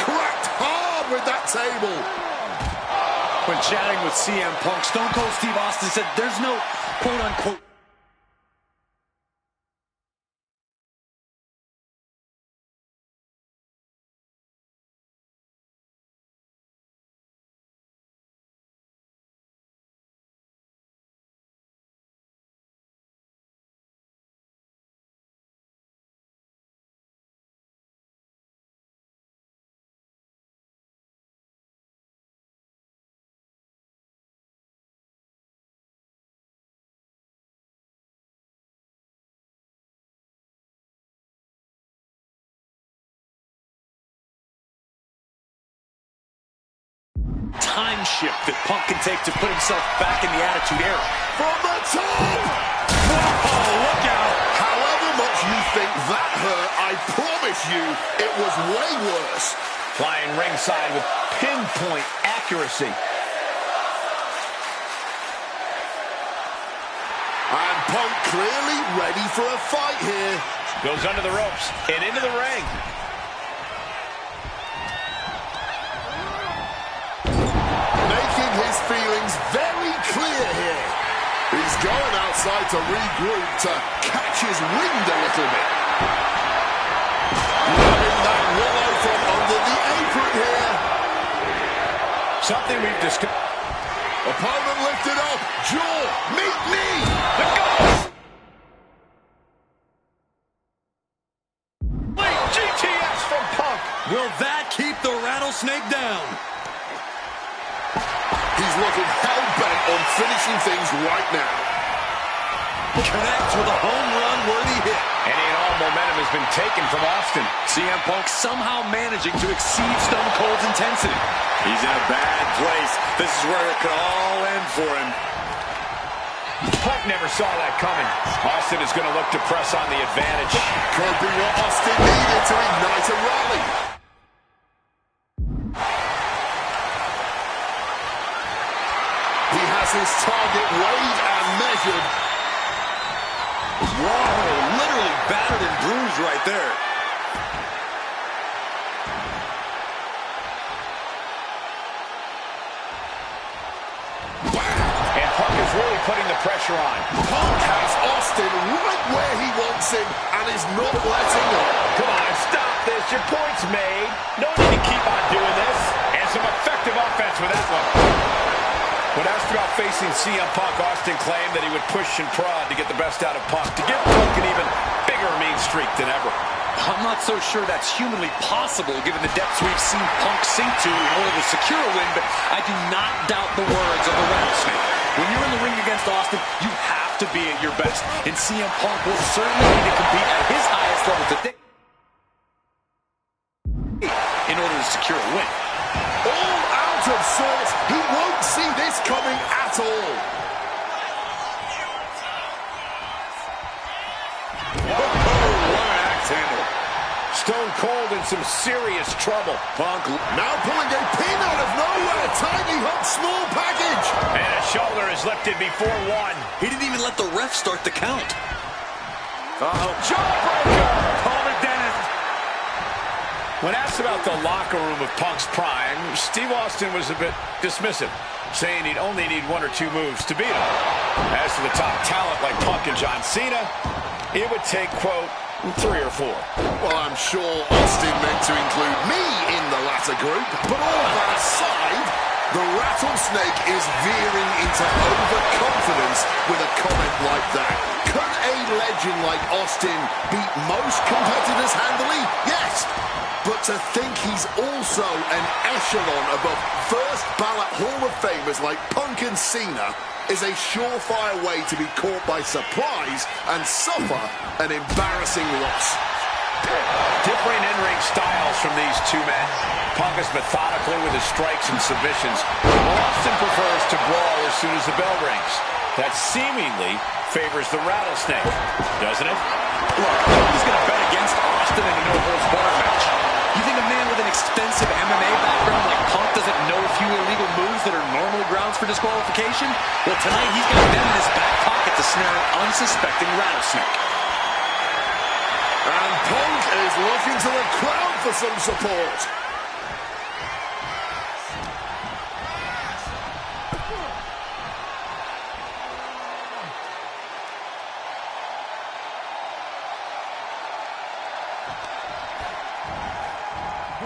Cracked hard with that table. When chatting with CM Punk, Stone Cold Steve Austin said there's no quote-unquote time shift that Punk can take to put himself back in the Attitude Era. From the top! Whoa, look out! However much you think that hurt, I promise you it was way worse. Flying ringside with pinpoint accuracy. And Punk clearly ready for a fight here. Goes under the ropes and into the ring. Making his feelings very clear here. He's going outside to regroup, to catch his wind a little bit. Grabbing that willow from under the apron here. Something we've discussed. Opponent lifted up. Jaw, meet me. The ghost! Wait, GTS from Punk. Will that keep the rattlesnake down? He's looking hell-bent on finishing things right now. Connects with a home run-worthy hit. Any and all momentum has been taken from Austin. CM Punk somehow managing to exceed Stone Cold's intensity. He's in a bad place. This is where it could all end for him. Punk never saw that coming. Austin is going to look to press on the advantage. Could be what Austin needed to ignite a rally. He has his target weighed and measured. Whoa, literally battered and bruised right there. And Punk is really putting the pressure on. Punk has Austin right where he wants him and is not letting up. Come on, stop this. Your point's made. No need to keep on doing this. And some effective offense with that one. When asked about facing CM Punk, Austin claimed that he would push and prod to get the best out of Punk, to give Punk an even bigger mean streak than ever. I'm not so sure that's humanly possible given the depths we've seen Punk sink to in order to secure a win, but I do not doubt the words of the rattlesnake. When you're in the ring against Austin, you have to be at your best, and CM Punk will certainly need to compete at his highest level today in order to secure a win. All out of sorts. He won't see this coming at all. Stone Cold in some serious trouble. Punk now pulling a pin out of nowhere. Tiny hook, small package. And a shoulder is lifted before one. He didn't even let the ref start the count. Jawbreaker! Call the dentist. When asked about the locker room of Punk's prime, Steve Austin was a bit dismissive, saying he'd only need one or two moves to beat him. As to the top talent like Punk and John Cena, it would take, quote, 3 or 4. Well, I'm sure Austin meant to include me in the latter group, but all that aside, the rattlesnake is veering into overconfidence with a comment like that. Could a legend like Austin beat most competitors handily? Yes. But to think he's also an echelon above first ballot Hall of Famers like Punk and Cena is a surefire way to be caught by surprise and suffer an embarrassing loss. Differing in-ring styles from these two men. Punk is methodical with his strikes and submissions, while Austin prefers to brawl as soon as the bell rings. That seemingly favors the rattlesnake, doesn't it? Look, nobody's going to bet against Austin in a no-holds-barred match. You think a man with an extensive MMA background like Punk doesn't know a few illegal moves that are normally grounds for disqualification? Well, tonight he's got them in his back pocket to snare an unsuspecting rattlesnake. And Punk is looking to the crowd for some support.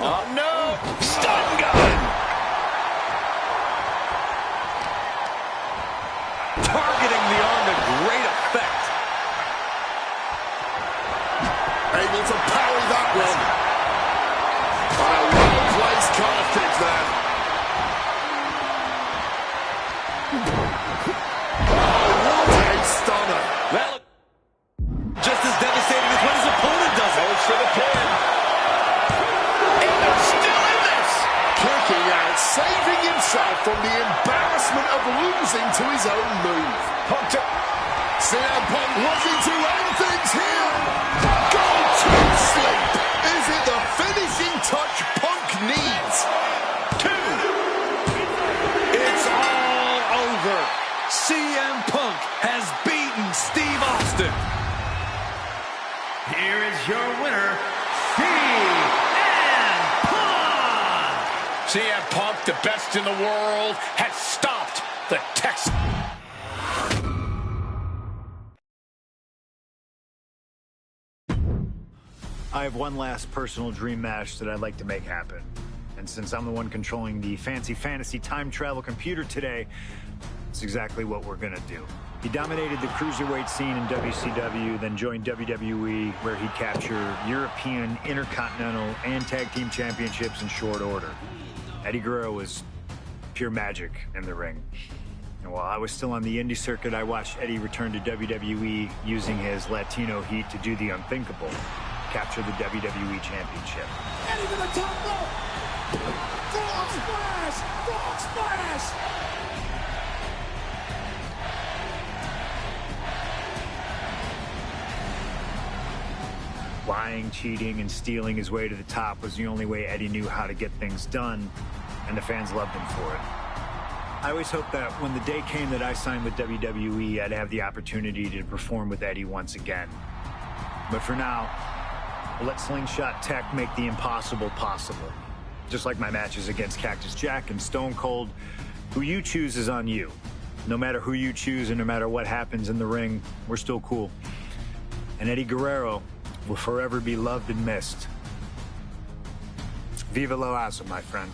Oh, no! Stun gun! Targeting the arm to great effect. Able to parry that one. On a well-placed calf kick there. Oh, what a stunner. That looked just as devastating as when his opponent does it. Goes for the pin. Kicking out, saving himself from the embarrassment of losing to his own move. CM Punk looking to end things here. Go to sleep. Is it the finishing touch Punk needs? 2. It's all over. CM Punk has beaten Steve Austin. Here is your winner, Steve Punk. CM Punk, the best in the world, has stopped the Texan. I have one last personal dream match that I'd like to make happen. And since I'm the one controlling the fancy fantasy time travel computer today, it's exactly what we're gonna do. He dominated the cruiserweight scene in WCW, then joined WWE, where he captured European, Intercontinental, and Tag Team Championships in short order. Eddie Guerrero was pure magic in the ring. And while I was still on the indie circuit, I watched Eddie return to WWE using his Latino heat to do the unthinkable, capture the WWE Championship. Eddie to the top rope. Frog splash! Frog splash! Lying, cheating, and stealing his way to the top was the only way Eddie knew how to get things done, and the fans loved him for it. I always hoped that when the day came that I signed with WWE, I'd have the opportunity to perform with Eddie once again. But for now, we'll let Slingshot Tech make the impossible possible. Just like my matches against Cactus Jack and Stone Cold, who you choose is on you. No matter who you choose and no matter what happens in the ring, we're still cool. And Eddie Guerrero will forever be loved and missed. Viva la raza, my friend.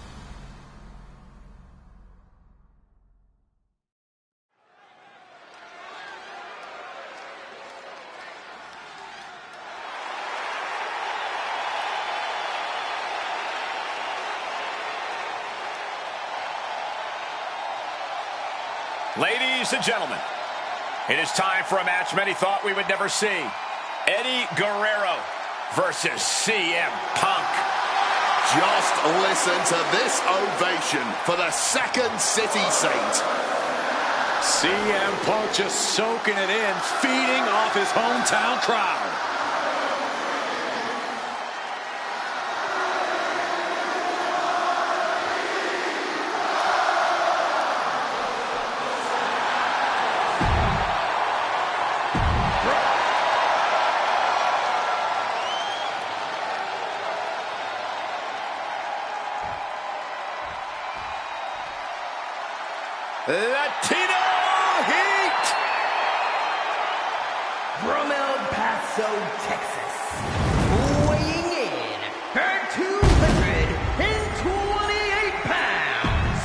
Ladies and gentlemen, it is time for a match many thought we would never see. Eddie Guerrero versus CM Punk. Just listen to this ovation for the Second City Saint. CM Punk just soaking it in, feeding off his hometown crowd. Latino Heat! From El Paso, Texas, weighing in at 228 pounds.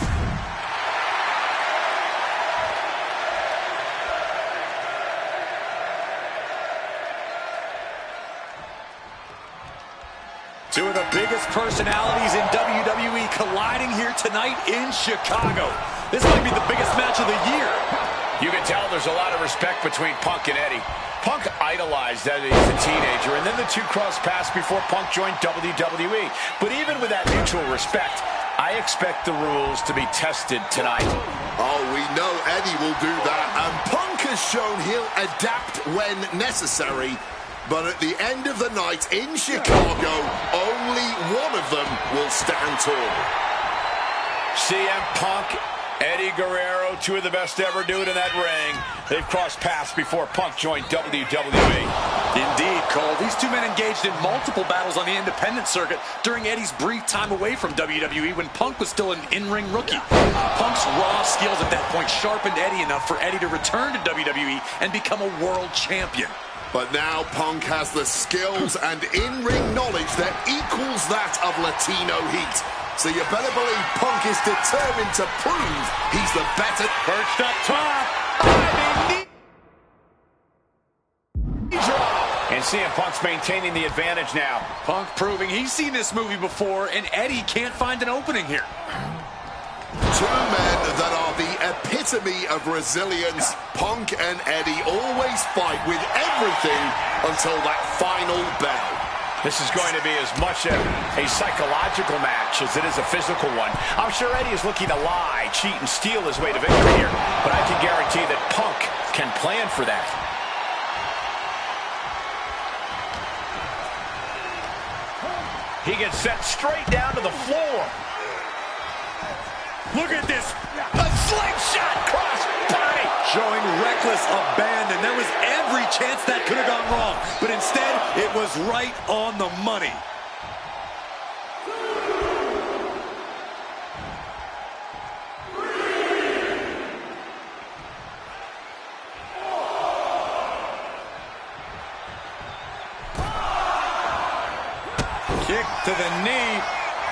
Two of the biggest personalities in WWE colliding here tonight in Chicago. This might be the biggest match of the year. You can tell there's a lot of respect between Punk and Eddie. Punk idolized Eddie as a teenager, and then the two crossed paths before Punk joined WWE. But even with that mutual respect, I expect the rules to be tested tonight. Oh, we know Eddie will do that, and Punk has shown he'll adapt when necessary. But at the end of the night in Chicago, only one of them will stand tall. CM Punk, Eddie Guerrero, two of the best to ever do it in that ring. They've crossed paths before Punk joined WWE. Indeed, Cole. These two men engaged in multiple battles on the independent circuit during Eddie's brief time away from WWE when Punk was still an in-ring rookie. Punk's raw skills at that point sharpened Eddie enough for Eddie to return to WWE and become a world champion. But now Punk has the skills and in-ring knowledge that equals that of Latino Heat. So you better believe Punk is determined to prove he's the better. Perched up top. And CM Punk's maintaining the advantage now. Punk proving he's seen this movie before, and Eddie can't find an opening here. Two men that are the epitome of resilience. Punk and Eddie always fight with everything until that final bell. This is going to be as much a psychological match as it is a physical one. I'm sure Eddie is looking to lie, cheat, and steal his way to victory here. But I can guarantee that Punk can plan for that. He gets sent straight down to the floor. Look at this. A slingshot cross body. Showing reckless abandon. There was every chance that could have gone wrong. But instead, it was right on the money. Kick to the knee.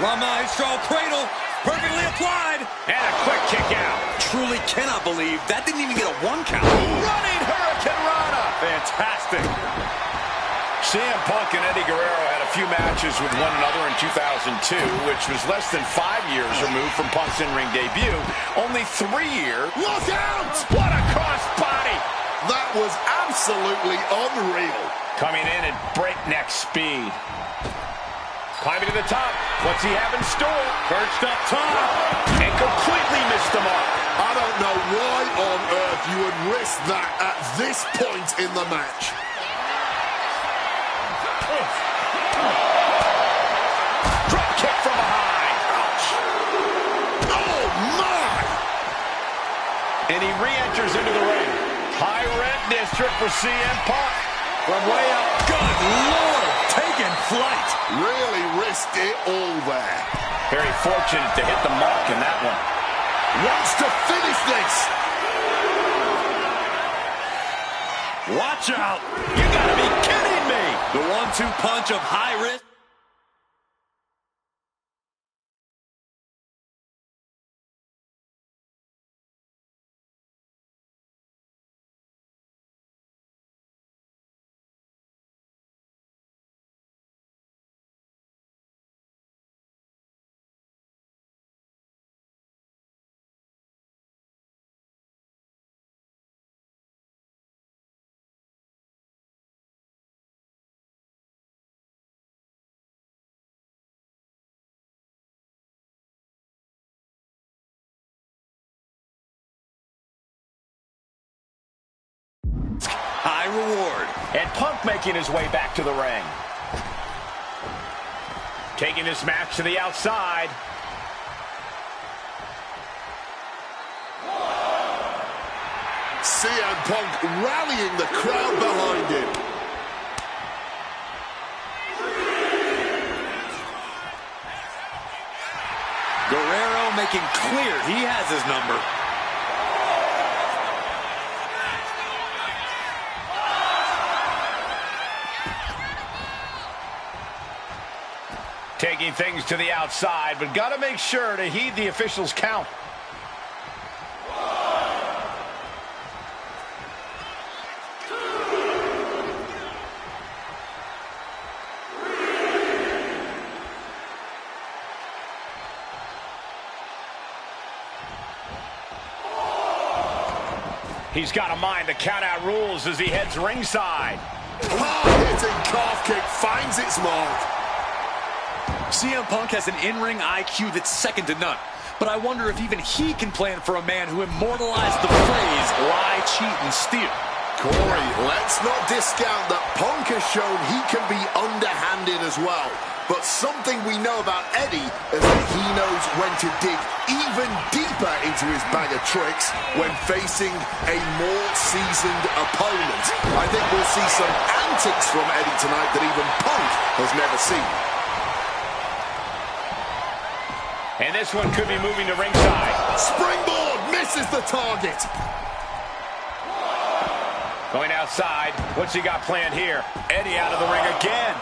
La Maestro cradle. Perfectly applied. And a quick kick out. Truly cannot believe that didn't even get a one count. Running Hurricane Rana. Fantastic. CM Punk and Eddie Guerrero had a few matches with one another in 2002, which was less than 5 years removed from Punk's in-ring debut. Only 3 years. Look out! What a cross body. That was absolutely unreal. Coming in at breakneck speed. Climbing to the top. What's he have in store? Perched up top. And completely missed the mark. I don't know why on earth you would risk that at this point in the match. Drop kick from behind. Ouch. Oh, my! And he re-enters into the ring. High rent district for CM Punk. From way up. Good Lord. Taking flight. Really risked it all there. Very fortunate to hit the mark in that one. Wants to finish this. Watch out. You gotta be kidding me. The 1-2 punch of high risk. High reward. And Punk making his way back to the ring. Taking this match to the outside. CM Punk rallying the crowd behind him. Guerrero making clear he has his number. Taking things to the outside, but got to make sure to heed the officials' count. He's got a mind to count out rules as he heads ringside. Hard-hitting calf kick finds its mark. CM Punk has an in-ring IQ that's second to none. But I wonder if even he can plan for a man who immortalized the phrase, lie, cheat, and steal. Corey, let's not discount that Punk has shown he can be underhanded as well. But something we know about Eddie is that he knows when to dig even deeper into his bag of tricks when facing a more seasoned opponent. I think we'll see some antics from Eddie tonight that even Punk has never seen. And this one could be moving to ringside. Springboard misses the target. Going outside. What's he got planned here? Eddie out of the ring again.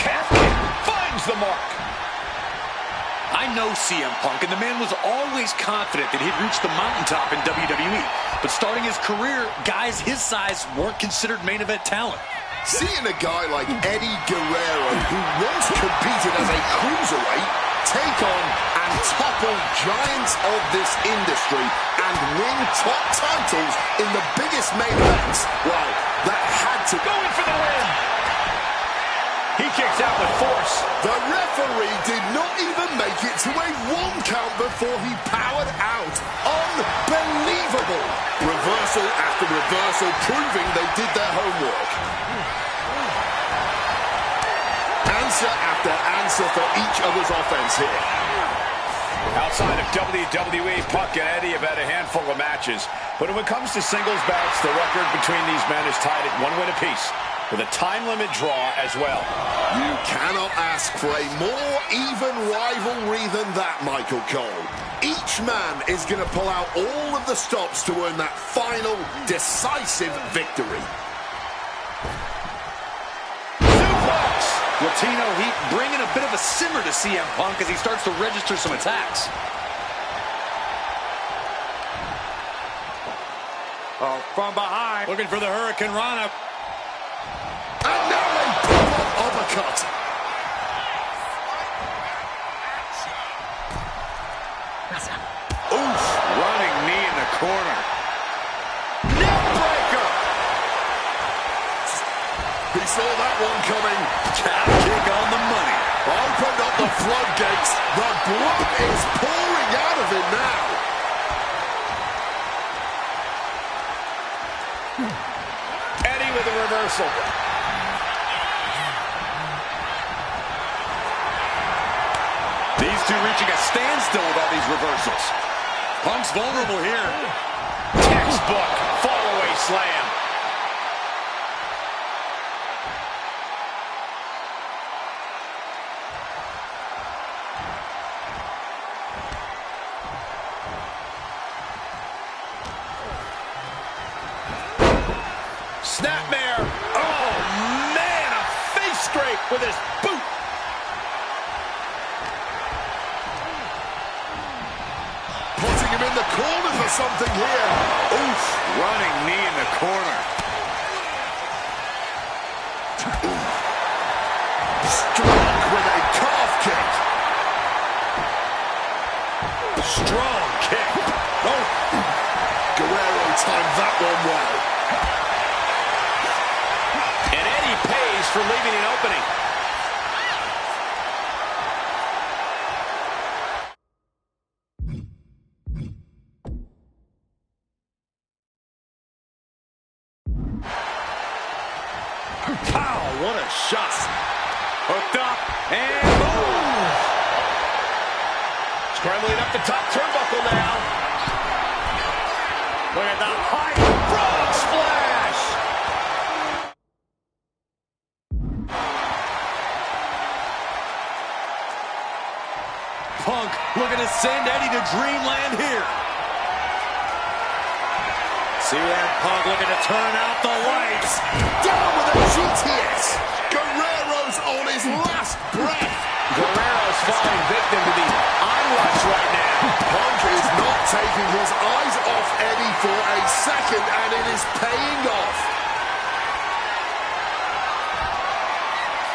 Calf kick finds the mark. I know CM Punk, and the man was always confident that he'd reach the mountaintop in WWE. But starting his career, guys his size weren't considered main event talent. Seeing a guy like Eddie Guerrero, who once competed as a cruiserweight, take on and topple giants of this industry and win top titles in the biggest main events, well, that had to go in for the win. He kicks out with force. The referee did not even make it to a 1 count before he powered out. Unbelievable. Reversal after reversal, proving they did their homework. Answer after answer for each other's offense here. Outside of WWE, Punk and Eddie have had a handful of matches. But when it comes to singles bouts, the record between these men is tied at 1 win apiece, with a time limit draw as well. You cannot ask for a more even rivalry than that, Michael Cole. Each man is going to pull out all of the stops to earn that final, decisive victory. Suplex! Latino Heat bringing a bit of a simmer to CM Punk as he starts to register some attacks. Oh, from behind. Looking for the Hurricane Rana. And now a pull-up uppercut. Oof! Running knee in the corner. Neck breaker! He saw that one coming. Calf kick on the money. Opened up the floodgates. The blood is pouring out of him now. with a reversal. These two reaching a standstill with all these reversals. Punk's vulnerable here. Textbook fall-away slam. Snapmare. Oh, man, a face scrape with his boot. Putting him in the corner for something here. Oof, running knee in the corner. Struck with a calf kick. Strong kick. Oh, Guerrero timed that one well. and Eddie pays for leaving an opening. Pow, what a shot. Hooked up, and boom! Scrambling up the top turnbuckle now. Look at the high frog splash! Punk looking to send Eddie to dreamland here. CM Punk looking to turn out the lights. Down with a GTS. Guerrero's on his last breath. Guerrero's falling victim to the onrush right now. Punk is not taking his eyes off Eddie for a second, and it is paying off.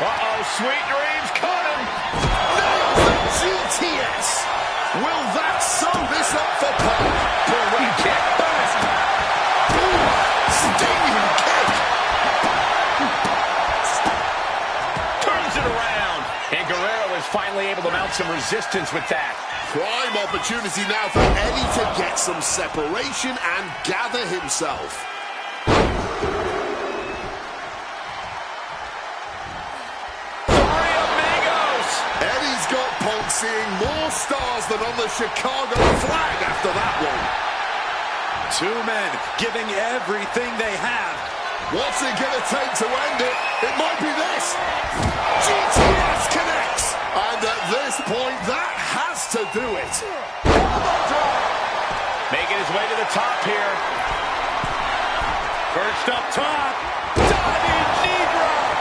Uh-oh, sweet dreams caught him. Nails the GTS. Will that sew this up for Punk? Pirouette kick. Stinging kick. Turns it around. And Guerrero is finally able to mount some resistance with that. Prime opportunity now for Eddie to get some separation and gather himself. Three amigos. Eddie's got Punk seeing more stars than on the Chicago flag after that one. Two men giving everything they have. What's it going to take to end it? It might be this. GTS connects. And at this point, that has to do it. Making his way to the top here. Perched up top. Diving knee drop.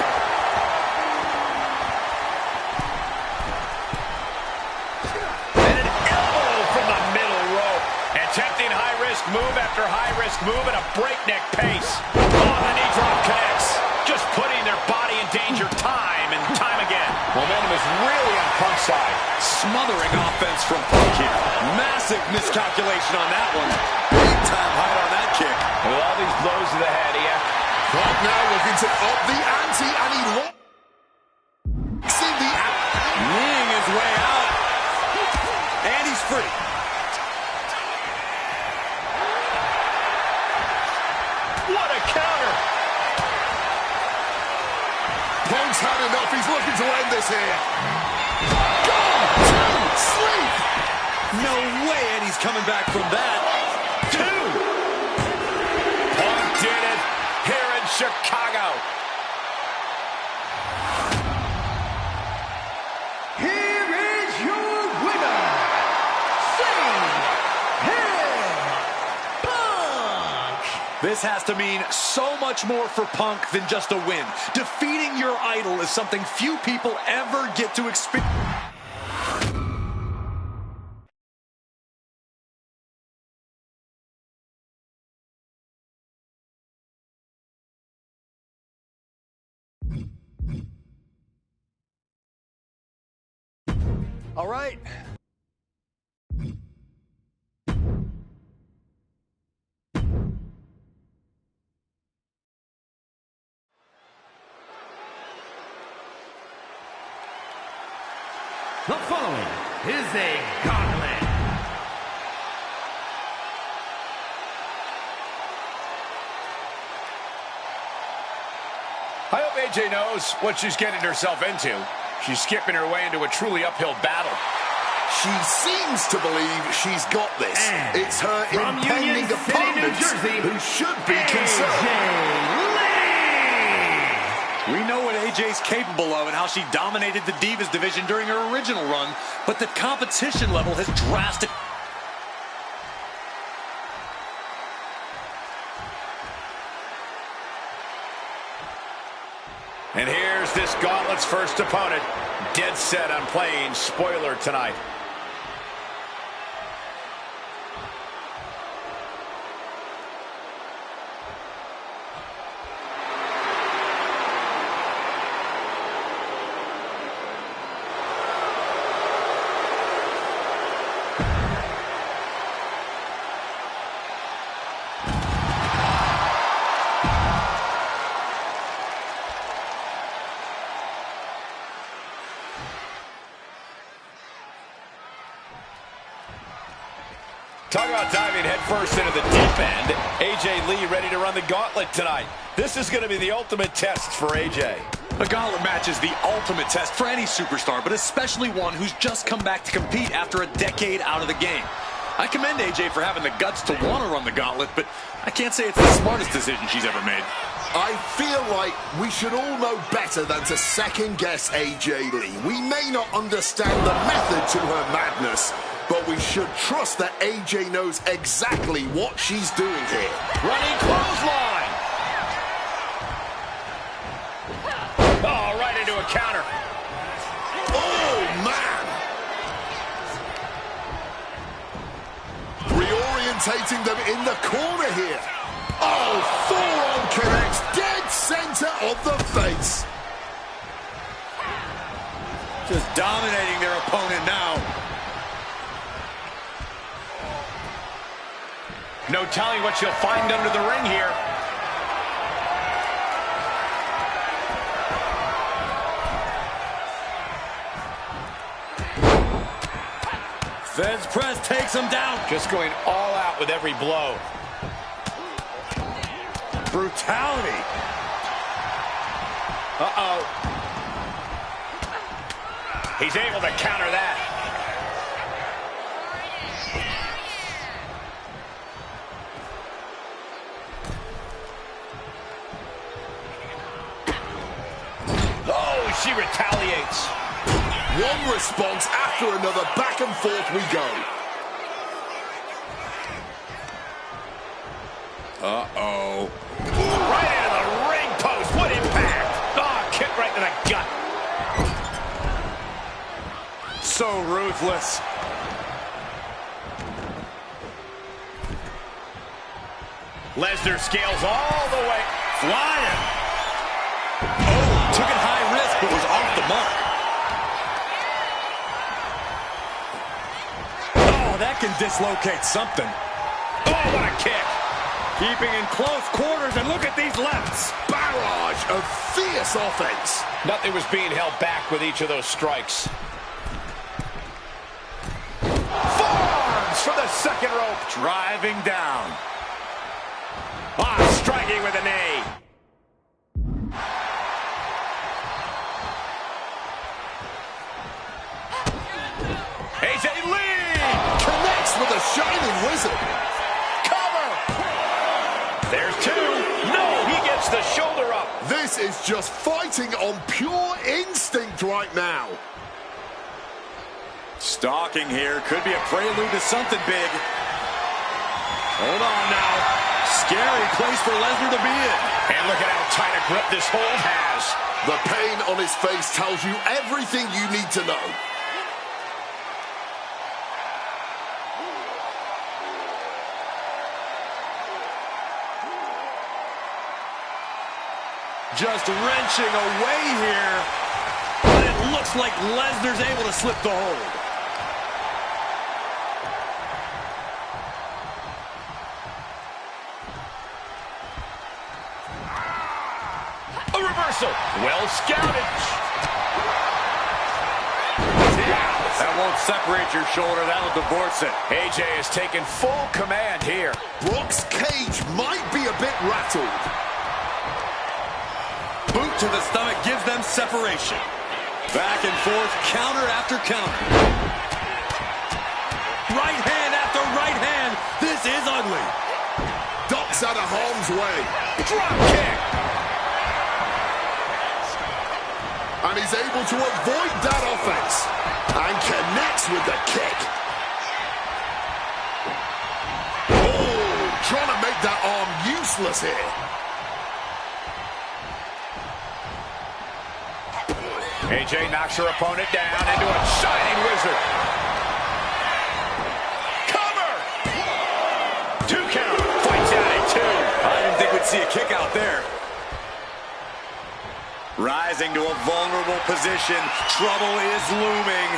And an elbow from the middle rope. Attempting high-risk move after high-risk move at a breakneck pace. Oh, the knee drop connects. Just putting their body in danger time and time again. Momentum is really on Punk's side. Smothering offense from Punk here. Massive miscalculation on that one. Big time height on that kick. With all these blows to the head, he has... Punk now looking to up the ante, and he looks in the... Kneeing his way out. And he's free. What a counter! Punk's had enough. He's looking to end this here. Gone to sleep. No way Eddie's coming back from that. Two! Punk did it here in Chicago. Here is your winner, Punk! This has to mean so much more for Punk than just a win. Defeating your idol is something few people ever get to experience. All right. The following is a gauntlet. I hope AJ knows what she's getting herself into. She's skipping her way into a truly uphill battle. She seems to believe she's got this. And it's her impending Union City, opponent New Jersey, who should be concerned. We know what AJ's capable of and how she dominated the Divas division during her original run, but the competition level has drastically... And here's this gauntlet's first opponent, dead set on playing spoiler tonight. Talk about diving headfirst into the deep end. AJ Lee ready to run the gauntlet tonight. This is going to be the ultimate test for AJ. A gauntlet match is the ultimate test for any superstar, but especially one who's just come back to compete after a decade out of the game. I commend AJ for having the guts to want to run the gauntlet, but I can't say it's the smartest decision she's ever made. I feel like we should all know better than to second-guess AJ Lee. We may not understand the method to her madness, but we should trust that AJ knows exactly what she's doing here. Running clothesline. Oh, right into a counter. Oh, man. Reorientating them in the corner here. Oh, forearm connects dead center of the face. Just dominating their opponent now. No telling what she'll find under the ring here. Feds press takes him down. Just going all out with every blow. Brutality. Uh-oh. He's able to counter that. Oh, she retaliates. One response after another, back and forth we go. Uh-oh. Right into the ring post. What impact. Oh, kick right to the gut. So ruthless. Lesnar scales all the way. Flying. Oh, took it high risk, but was off the mark. Oh, that can dislocate something. Oh, what a kick. Keeping in close quarters, and look at these lefts. Barrage of fierce offense. Nothing was being held back with each of those strikes. Forearms from the second rope. Driving down. Ah, striking with a knee. AJ Lee Connects with a shining wizard. cover. There's two. No, he gets the shoulder up. This is just fighting on pure instinct right now. Stalking here. Could be a prelude to something big. Hold on now. Scary place for Lesnar to be in. And look at how tight a grip this hold has. The pain on his face tells you everything you need to know. Just wrenching away here. But it looks like Lesnar's able to slip the hold. A reversal. Well scouted. That won't separate your shoulder. That'll divorce it. AJ has taken full command here. Brock's cage might be a bit rattled. Boot to the stomach gives them separation. Back and forth, counter after counter. Right hand after right hand. This is ugly. Ducks out of harm's way. Drop kick. And he's able to avoid that offense. And connects with the kick. Oh, trying to make that arm useless here. AJ knocks her opponent down into a shining wizard. Cover! 2 count. Fights out at 2. I didn't think we'd see a kick out there. Rising to a vulnerable position. Trouble is looming.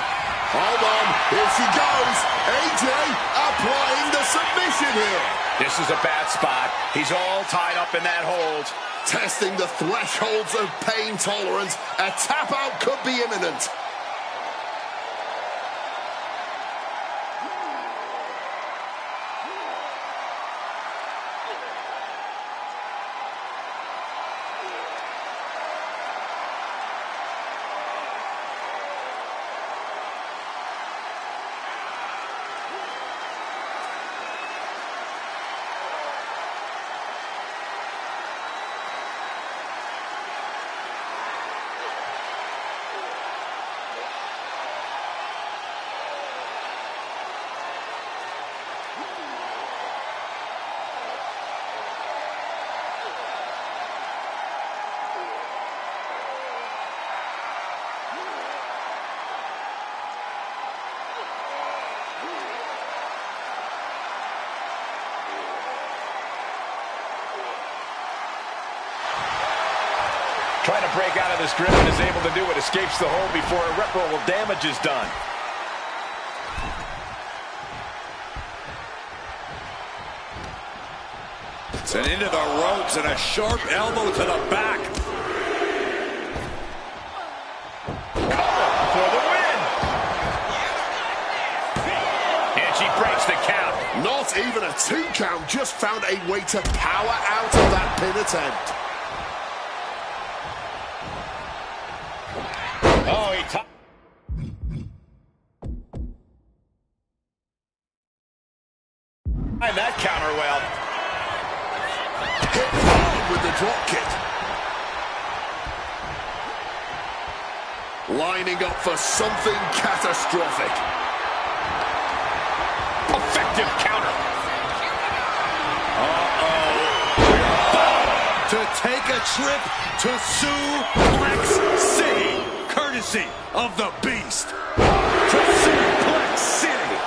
Hold on. Here she goes. AJ applying the submission here. This is a bad spot. He's all tied up in that hold. Testing the thresholds of pain tolerance. A tap out could be imminent. Trying to break out of this grip and is able to do it. Escapes the hold before irreparable damage is done. Sent into the ropes and a sharp elbow to the back. Cover for the win. And she breaks the count. Not even a 2 count. Just found a way to power out of that pin attempt. Oh, he timed that counter well. Hit hard with the drop kick. Lining up for something catastrophic. Effective counter. To take a trip to Suplex City, courtesy of the Beast. To Suplex City.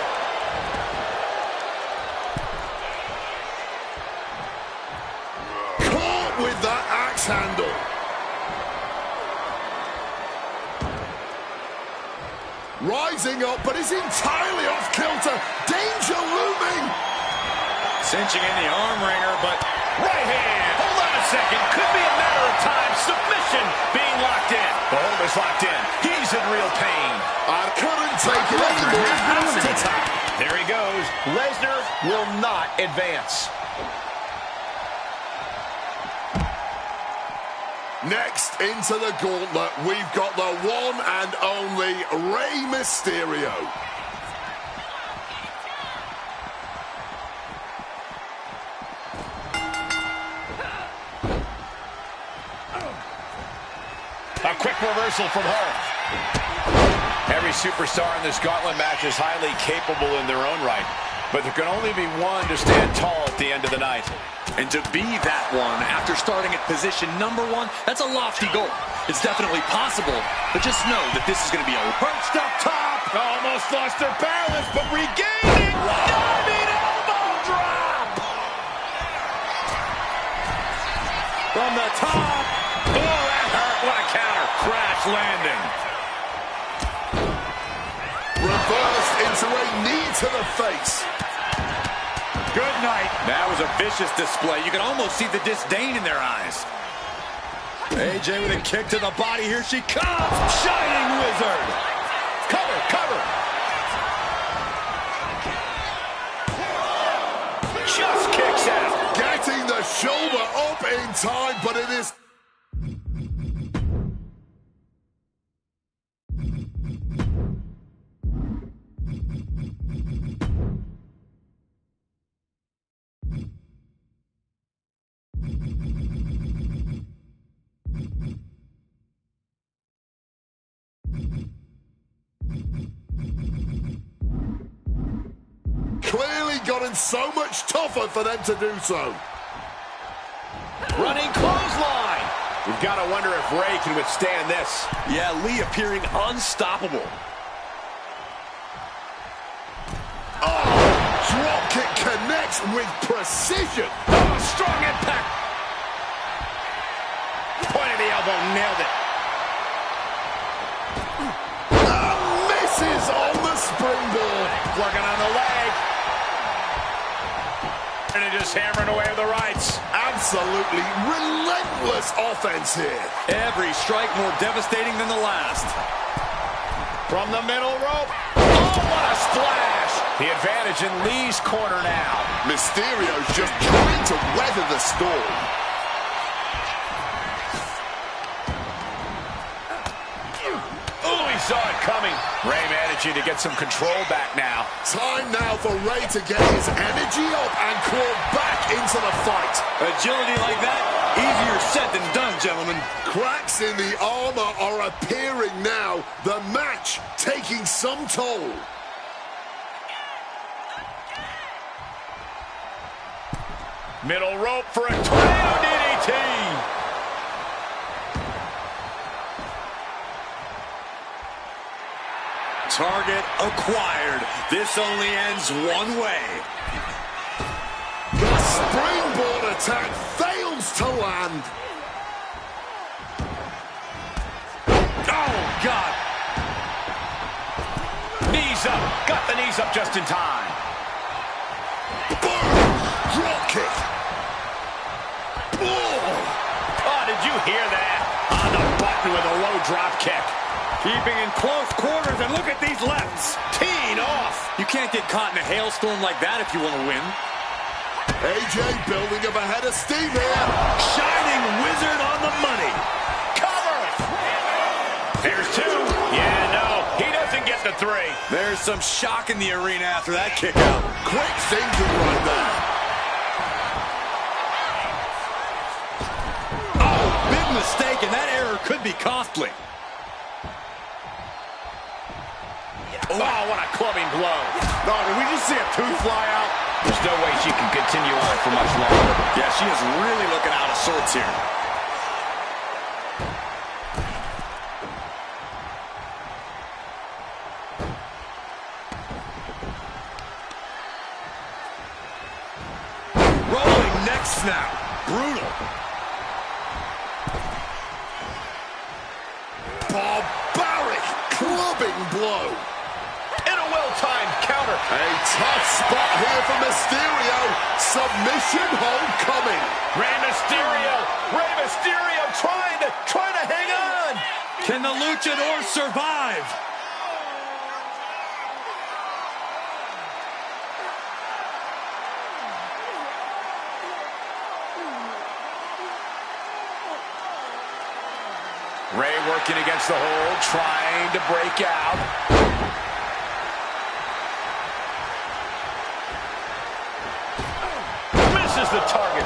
Caught with that axe handle. Rising up, but is entirely off kilter. Danger looming. Cinching in the arm wringer, but Right hand. Hold on a second. Could be a matter of time. Submission being locked in. The hold is locked in. He's in real pain. I couldn't take it anymore. Has to tap. There he goes. Lesnar will not advance. Next into the gauntlet, we've got the one and only Rey Mysterio. A quick reversal from her. Every superstar in this gauntlet match is highly capable in their own right, but there can only be one to stand tall at the end of the night. And to be that one after starting at position number 1, that's a lofty goal. It's definitely possible, but just know that this is going to be a perched up top. Almost lost their balance, but regaining. Diving elbow drop. From the top. Oh, that hurt. What a counter. Crash landing. Reversed into a knee to the face. Good night. That was a vicious display. You can almost see the disdain in their eyes. AJ with a kick to the body. Here she comes. Shining Wizard. Cover, cover. Just kicks out. Getting the shoulder up in time, but it is gotten so much tougher for them to do so. Running clothesline. We've got to wonder if Ray can withstand this. Yeah, Lee appearing unstoppable. Oh, drop kick connects with precision. Oh, strong impact. Point of the elbow, nailed it. Misses on the springboard. Working on the leg. And just hammering away with the rights. Absolutely relentless offense here. Every strike more devastating than the last. From the middle rope. Oh, what a splash. The advantage in Lee's corner now. Mysterio's just trying to weather the storm. Oh, he saw it coming. Ray managing to get some control back now. Time now for Ray to get his energy up and claw back into the fight. Agility like that, easier said than done, gentlemen. Cracks in the armor are appearing now. The match taking some toll. Middle rope for a tornado DDT. Target acquired. This only ends one way. The springboard attack fails to land. Oh, God. Knees up. Got the knees up just in time. Boom! Drop kick. Oh, did you hear that? On the button with a low drop kick. Keeping in close quarters, and look at these lefts. Teeing off. You can't get caught in a hailstorm like that if you want to win. AJ building up a head of steam here. Shining wizard on the money. Cover. There's two. Yeah, no. He doesn't get the three. There's some shock in the arena after that kick out. Quick thinking right there. Oh, big mistake, and that error could be costly. Oh, what a clubbing blow. No, did we just see a tooth fly out? There's no way she can continue on for much longer. Yeah, she is really looking out of sorts here. Rolling neck snap. Brutal. Barbaric clubbing blow. Well-timed counter. A tough spot here for Mysterio. Submission hold coming. Rey Mysterio trying to hang on. Can the luchador survive? Rey working against the hold, trying to break out. Is the target.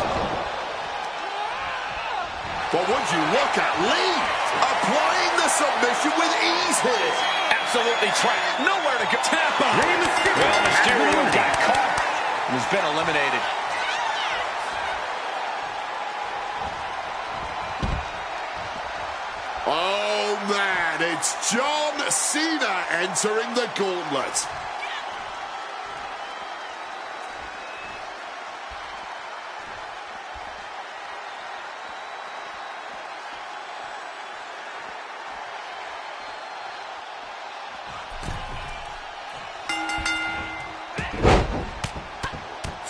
But would you look at Lee applying the submission with ease here. Absolutely trapped. Nowhere to go. Tap out. Well, Mysterio got caught and has been eliminated. Oh, man, it's John Cena entering the gauntlet.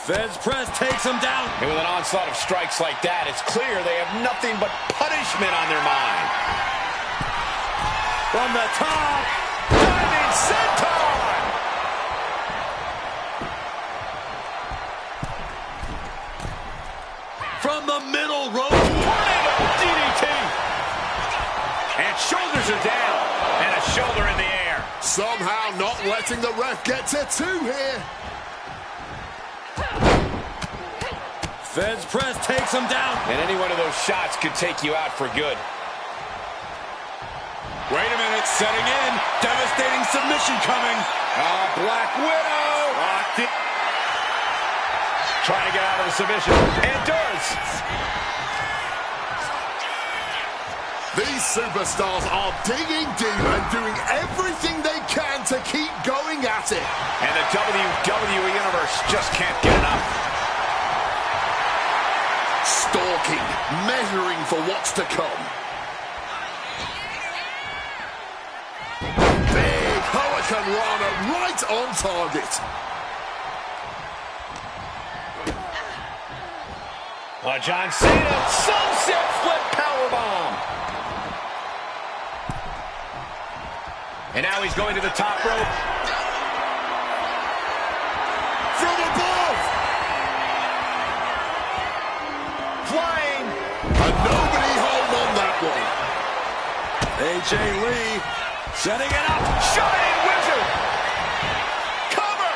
Feds press takes him down. And with an onslaught of strikes like that, it's clear they have nothing but punishment on their mind. From the top. Diving senton! From the middle rope. Tornado DDT! And shoulders are down. And a shoulder in the air. Somehow not letting the ref get to two here. Feds press takes him down. And any one of those shots could take you out for good. Wait a minute, setting in. Devastating submission coming. Black Widow. Trying to get out of the submission. And does. These superstars are digging deep and doing everything they can to keep going at it. And the WWE Universe just can't get enough. Stalking, measuring for what's to come. Big Hurricane Rana right on target. John Cena, sunset flip powerbomb. And now he's going to the top rope. From above. Flying. And nobody home on that one. AJ Lee setting it up. Shining Wizard. Cover.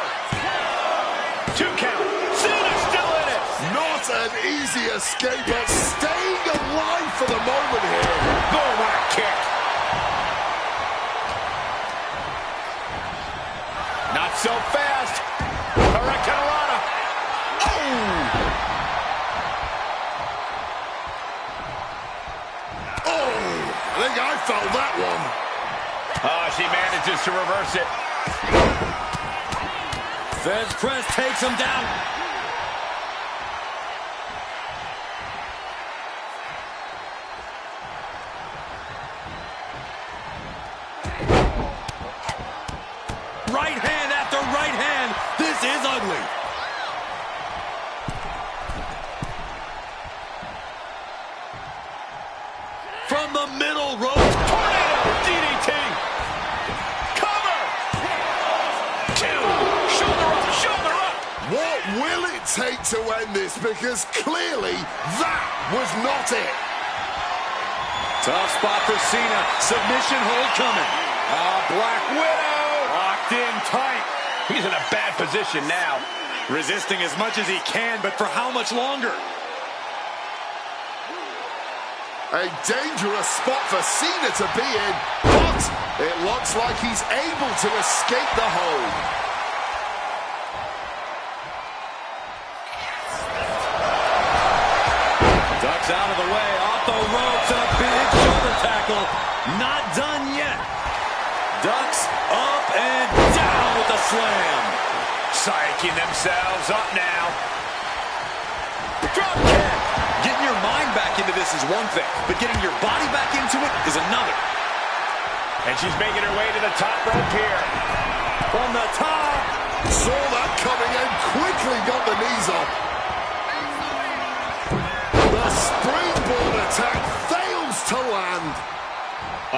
2 count. Cena's still in it. Not an easy escape, but staying alive for the moment here. Oh, what a kick. Not so fast. Hurricane Rana. Oh, I think I felt that one. Oh, she manages to reverse it. Fez press takes him down. Right hand after right hand. This is ugly. From the middle rope. Tornado DDT. Cover. 2. Shoulder up, shoulder up. What will it take to end this? Because clearly that was not it. Tough spot for Cena. Submission hold coming. Black Widow. Locked in tight. He's in a bad position now. Resisting as much as he can, but for how much longer? A dangerous spot for Cena to be in, but it looks like he's able to escape the hold. Ducks out of the way, off the ropes, and a big shoulder tackle. Not done yet. Ducks up and down with the slam. Psyching themselves up now. Drop kick. Getting your mind back into this is one thing, but getting your body back into it is another. And she's making her way to the top rope here. From the top. Saw that coming and quickly got the knees up. The springboard attack fails to land.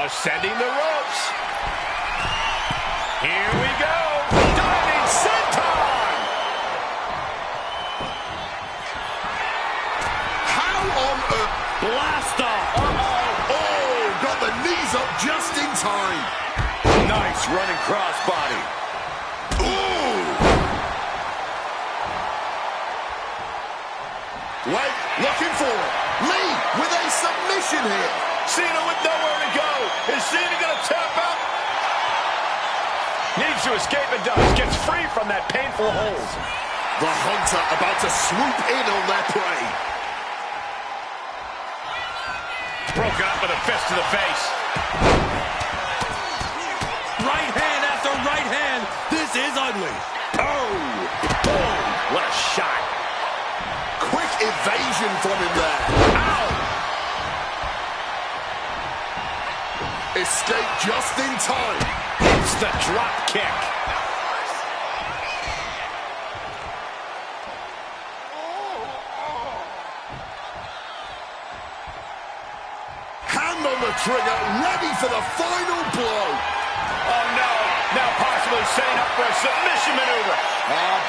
Ascending the ropes. Here we go. Diving senton. How on earth? Blast off. Oh, got the knees up just in time. Nice running crossbody. Ooh. Wait, looking for it. Lee with a submission here. Cena with nowhere to go. Is Cena going to tap out? Needs to escape and does. Gets free from that painful hold. The Hunter about to swoop in on their prey. Broken up with a fist to the face. Right hand after right hand. This is ugly. Oh, boom. What a shot. Quick evasion from him there. Ow. Escape just in time. It's the drop kick. Hand on the trigger, ready for the final blow. Oh, no. Now possibly setting up for a submission maneuver.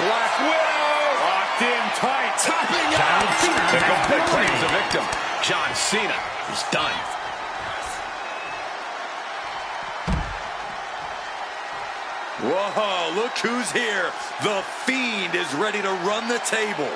Black Widow. Locked in tight. Tapping John out. Cena quickly claims a victim. John Cena is done. Whoa, look who's here. The Fiend is ready to run the table.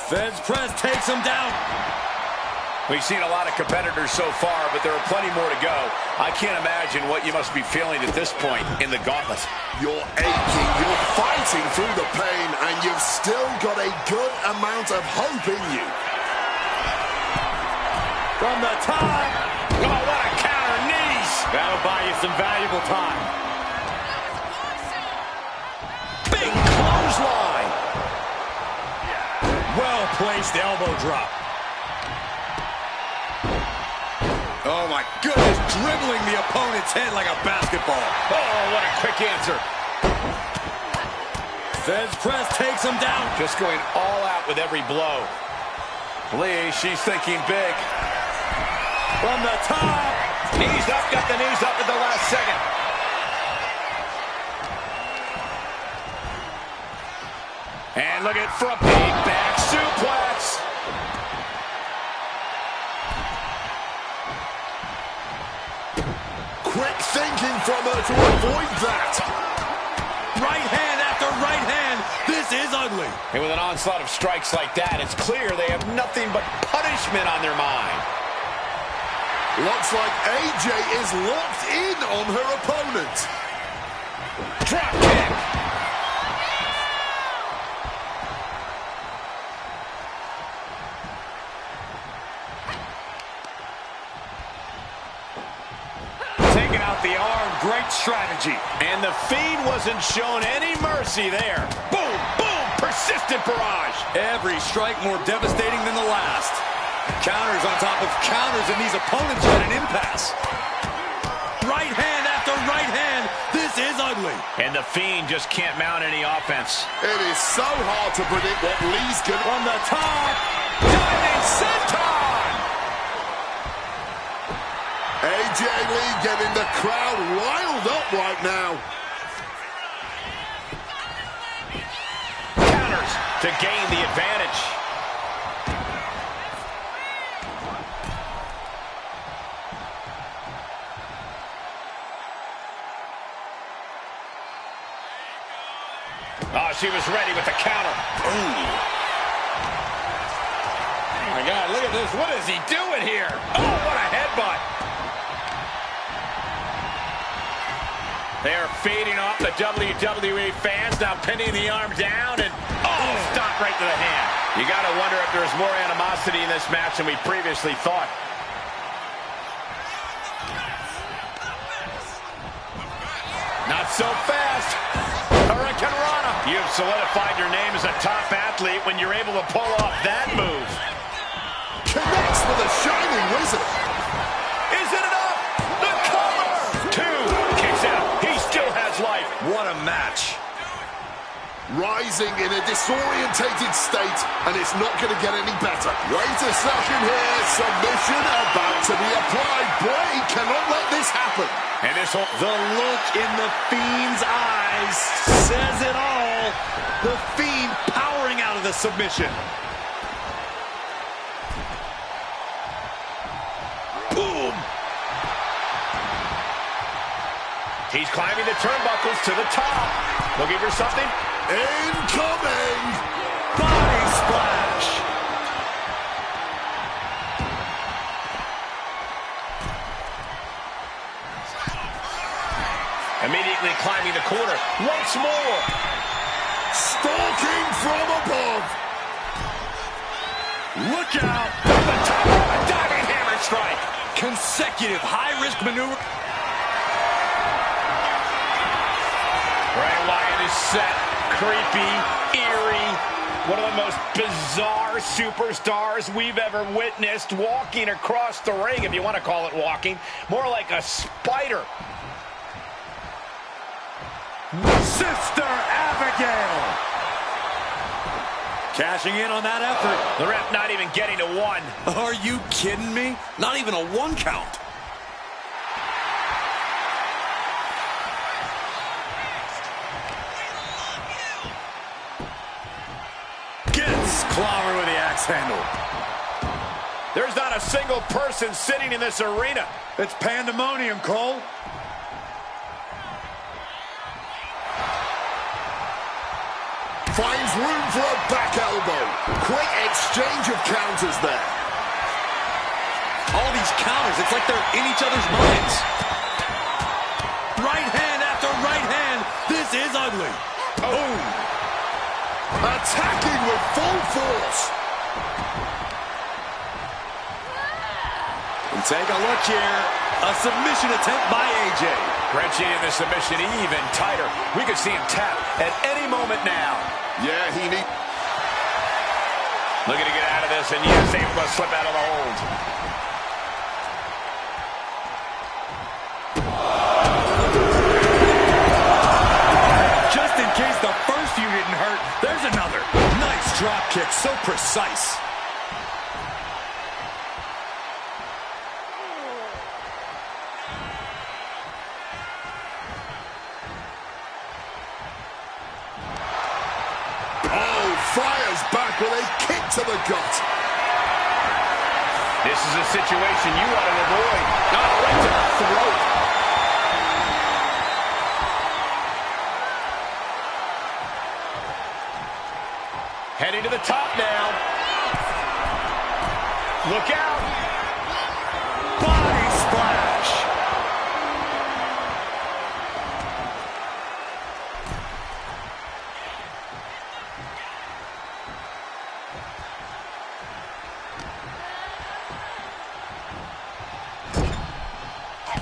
Fence press takes him down. We've seen a lot of competitors so far, but there are plenty more to go. I can't imagine what you must be feeling at this point in the gauntlet. You're aching, you're fighting through the pain, and you've still got a good amount of hope in you. From the top. Oh, what a counter knees. That'll buy you some valuable time. Big clothesline. Well-placed elbow drop. Oh, my goodness, dribbling the opponent's head like a basketball. Oh, what a quick answer. Fence press takes him down. Just going all out with every blow. Lee, she's thinking big. From the top. Knees up, got the knees up at the last second. And look at for a big back suplex. Quick thinking from her to avoid that. Right hand after right hand. This is ugly. And with an onslaught of strikes like that, it's clear they have nothing but punishment on their mind. Looks like AJ is locked in on her opponent. Drop kick. Taking out the arm, great strategy. And the Fiend wasn't shown any mercy there. Boom, boom, persistent barrage. Every strike more devastating than the last. Counters on top of counters, and these opponents are at an impasse. Right hand after right hand. This is ugly. And the Fiend just can't mount any offense. It is so hard to predict what Lee's going to... From the top. Diving senton. AJ Lee getting the crowd riled up right now. Counters to gain the advantage. Oh, she was ready with the counter. Ooh. Oh, my God, look at this. What is he doing here? Oh, what a headbutt. They are feeding off the WWE fans, now pinning the arm down, and stop right to the hand. You got to wonder if there's more animosity in this match than we previously thought. Not so fast. Hurricane Rana. You've solidified your name as a top athlete when you're able to pull off that move. Connects with a shining wizard. Is it enough? The cover. Two. Kicks out. He still has life. What a match. Rising in a disorientated state, and it's not going to get any better. Wait a second here. Submission about to be applied. Bray cannot let this happen. And this whole... The look in the Fiend's eyes says it all. The Fiend powering out of the submission. Boom. He's climbing the turnbuckles to the top. Looking for something? Incoming! Body splash. Immediately climbing the corner. Once more. Stalking from above. Look out. From the top of a diving hammer strike. Consecutive high-risk maneuver. Bray Wyatt is set. Creepy, eerie. One of the most bizarre superstars we've ever witnessed walking across the ring, if you want to call it walking. More like a spider. Sister Abigail. Cashing in on that effort. The ref not even getting to one. Are you kidding me? Not even a one count. Gets clobbered with the axe handle. There's not a single person sitting in this arena. It's pandemonium, Cole. Finds room for a back elbow. Quick exchange. exchange of counters there. All these counters, it's like they're in each other's minds. Right hand after right hand. This is ugly. Boom. Attacking with full force. And take a look here. A submission attempt by AJ. Wrenching in the submission even tighter. We could see him tap at any moment now. Yeah, he needs... Looking to get out of this, and yes, able to slip out of the hold. Just in case the first few didn't hurt, there's another. Nice drop kick, so precise. Fires back with a kick to the gut. This is a situation you want to avoid. Not right to the throat. Heading to the top now. Look out. Body splash.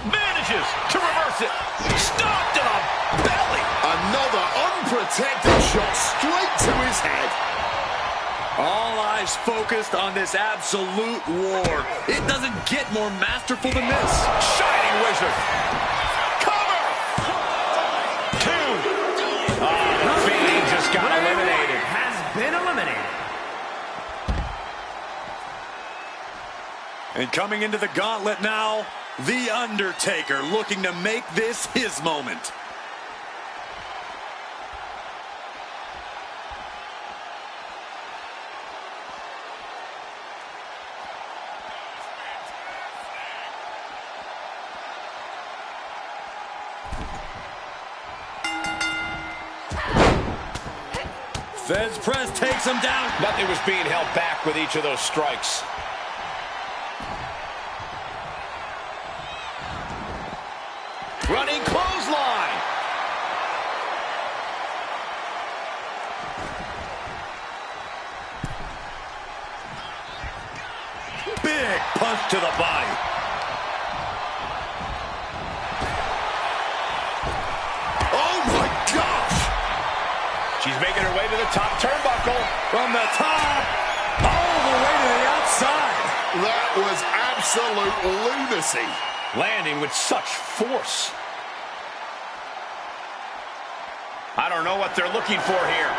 Manages to reverse it. Stopped in the belly. Another unprotected shot straight to his head. All eyes focused on this absolute war. It doesn't get more masterful than this. Shining Wizard. Cover. 2. The Fiend just got eliminated. Has been eliminated. And coming into the gauntlet now, The Undertaker looking to make this his moment. Fez press takes him down. Nothing was being held back with each of those strikes. Running clothesline. Big punch to the body. Oh my gosh! She's making her way to the top turnbuckle. From the top, all the way to the outside. That was absolute lunacy. Landing with such force. I don't know what they're looking for here.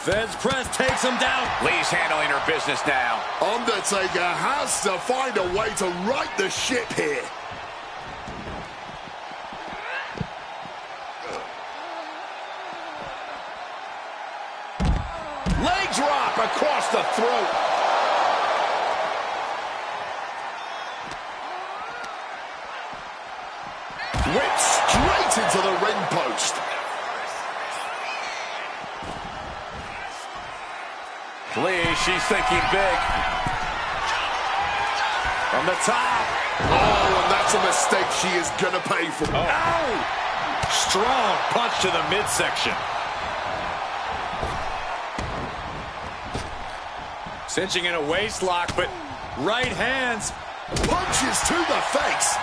Fez press takes him down. Lee's handling her business now. Undertaker has to find a way to right the ship here. Leg drop across the throat. Whipped straight into the ring post. Lee, she's thinking big. From the top. Oh, and that's a mistake she is gonna pay for. Oh. Ow! Strong punch to the midsection. Cinching in a waist lock, but right hands. Punches to the face.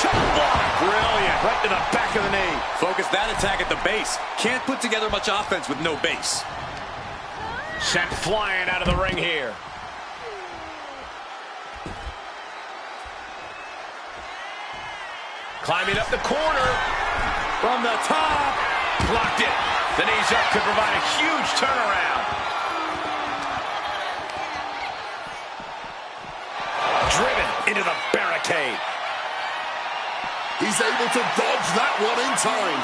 Chop block. Brilliant. Right to the back of the knee. Focus that attack at the base. Can't put together much offense with no base. Sent flying out of the ring here. Climbing up the corner. From the top. Blocked it. The knees up could provide a huge turnaround. Driven into the barricade. He's able to dodge that one in time.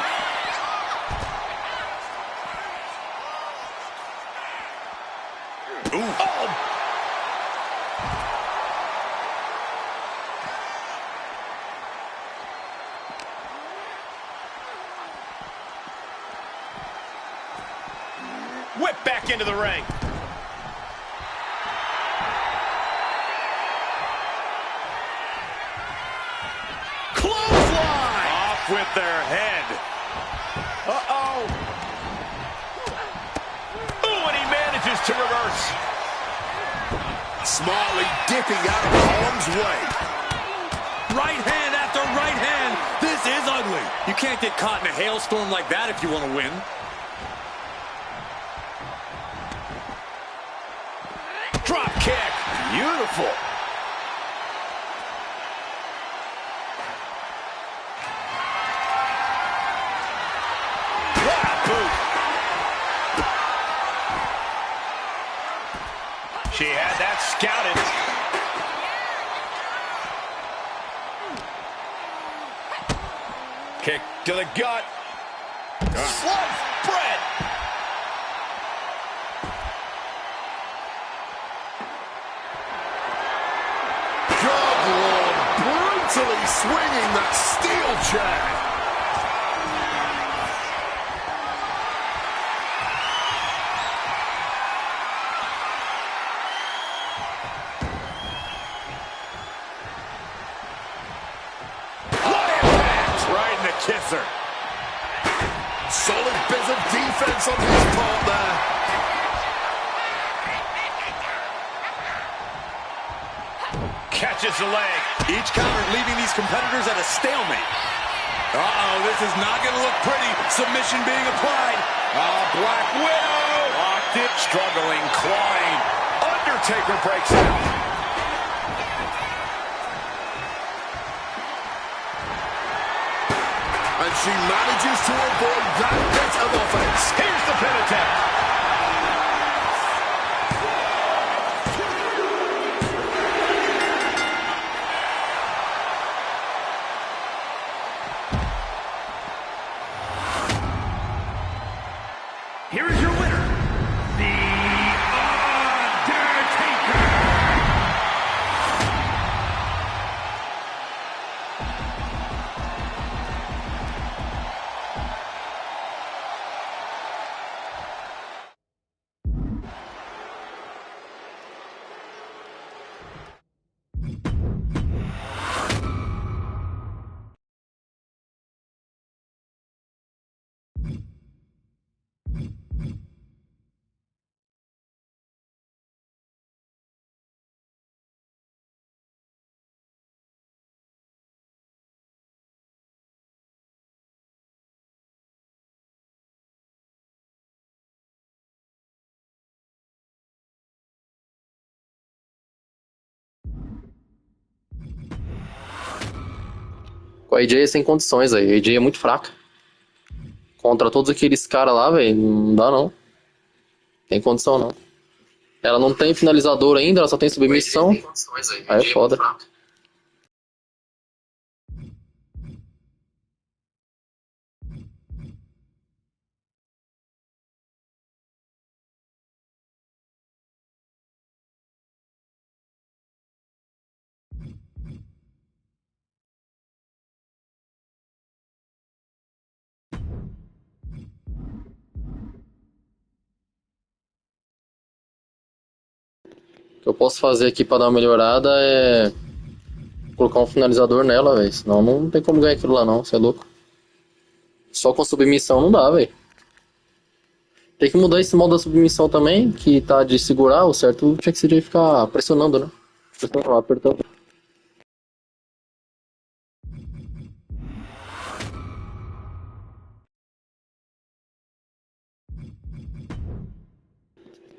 Ooh. Oh. whip back into the ring. Clothesline! Off with their head. Uh-oh. Ooh, and he manages to reverse. Smartly dipping out of harm's way. Right hand after right hand. This is ugly. You can't get caught in a hailstorm like that if you want to win. Drop kick. Beautiful. What a boot. She had that scouted. Kick to the gut. Slice bread. Good Lord, brutally swinging that steel chair. What impact! Right in the kisser. Solid bit of defense on his part there. Catches the leg. Each counter leaving these competitors at a stalemate. Uh-oh, this is not going to look pretty. Submission being applied. Black Widow. Locked it. Struggling, clawing. Undertaker breaks out. And she manages to avoid that bit of offense. Here's the pin attempt. Here is your winner, The Undertaker. Com a AJ é sem condições aí. A AJ é muito fraca. Contra todos aqueles caras lá, velho, não dá não. Tem condição não. Ela não tem finalizador ainda, ela só tem submissão. Aí é foda. O que eu posso fazer aqui pra dar uma melhorada é colocar um finalizador nela, velho. Senão não tem como ganhar aquilo lá não, você é louco. Só com submissão não dá, velho. Tem que mudar esse modo da submissão também, que tá de segurar, o certo tinha que ser de ficar pressionando, né? Pressionando, apertando.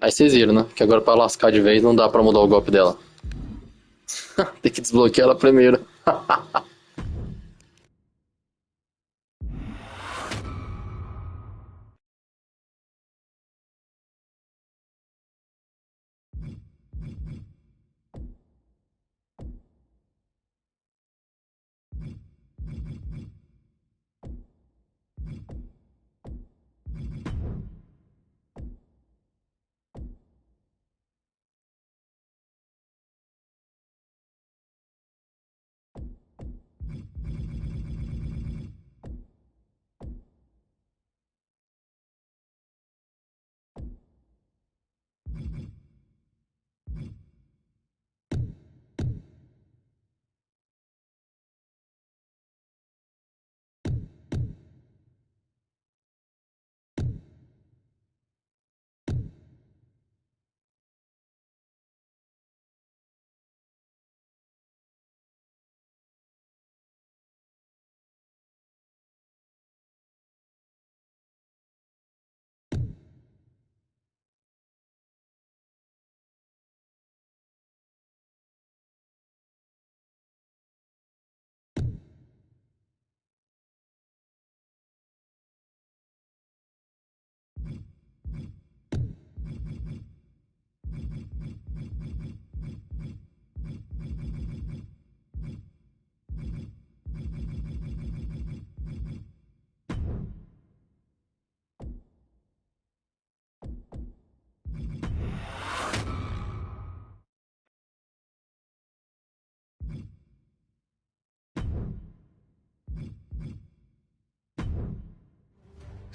Aí vocês viram, né? Que agora pra lascar de vez não dá pra mudar o golpe dela. Tem que desbloquear ela primeiro.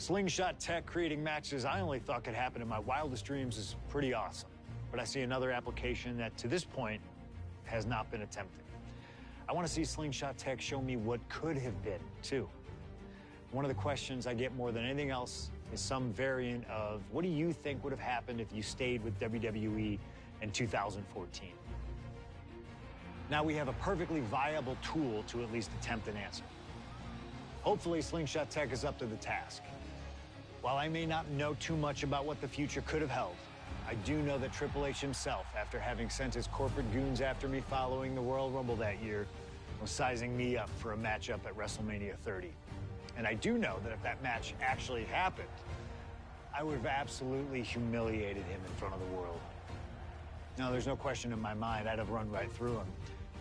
Slingshot tech creating matches I only thought could happen in my wildest dreams is pretty awesome. But I see another application that, to this point, has not been attempted. I want to see Slingshot tech show me what could have been, too. One of the questions I get more than anything else is some variant of, what do you think would have happened if you stayed with WWE in 2014? Now we have a perfectly viable tool to at least attempt an answer. Hopefully, Slingshot Tech is up to the task. While I may not know too much about what the future could have held, I do know that Triple H himself, after having sent his corporate goons after me following the Royal Rumble that year, was sizing me up for a matchup at WrestleMania 30. And I do know that if that match actually happened, I would have absolutely humiliated him in front of the world. No, there's no question in my mind I'd have run right through him.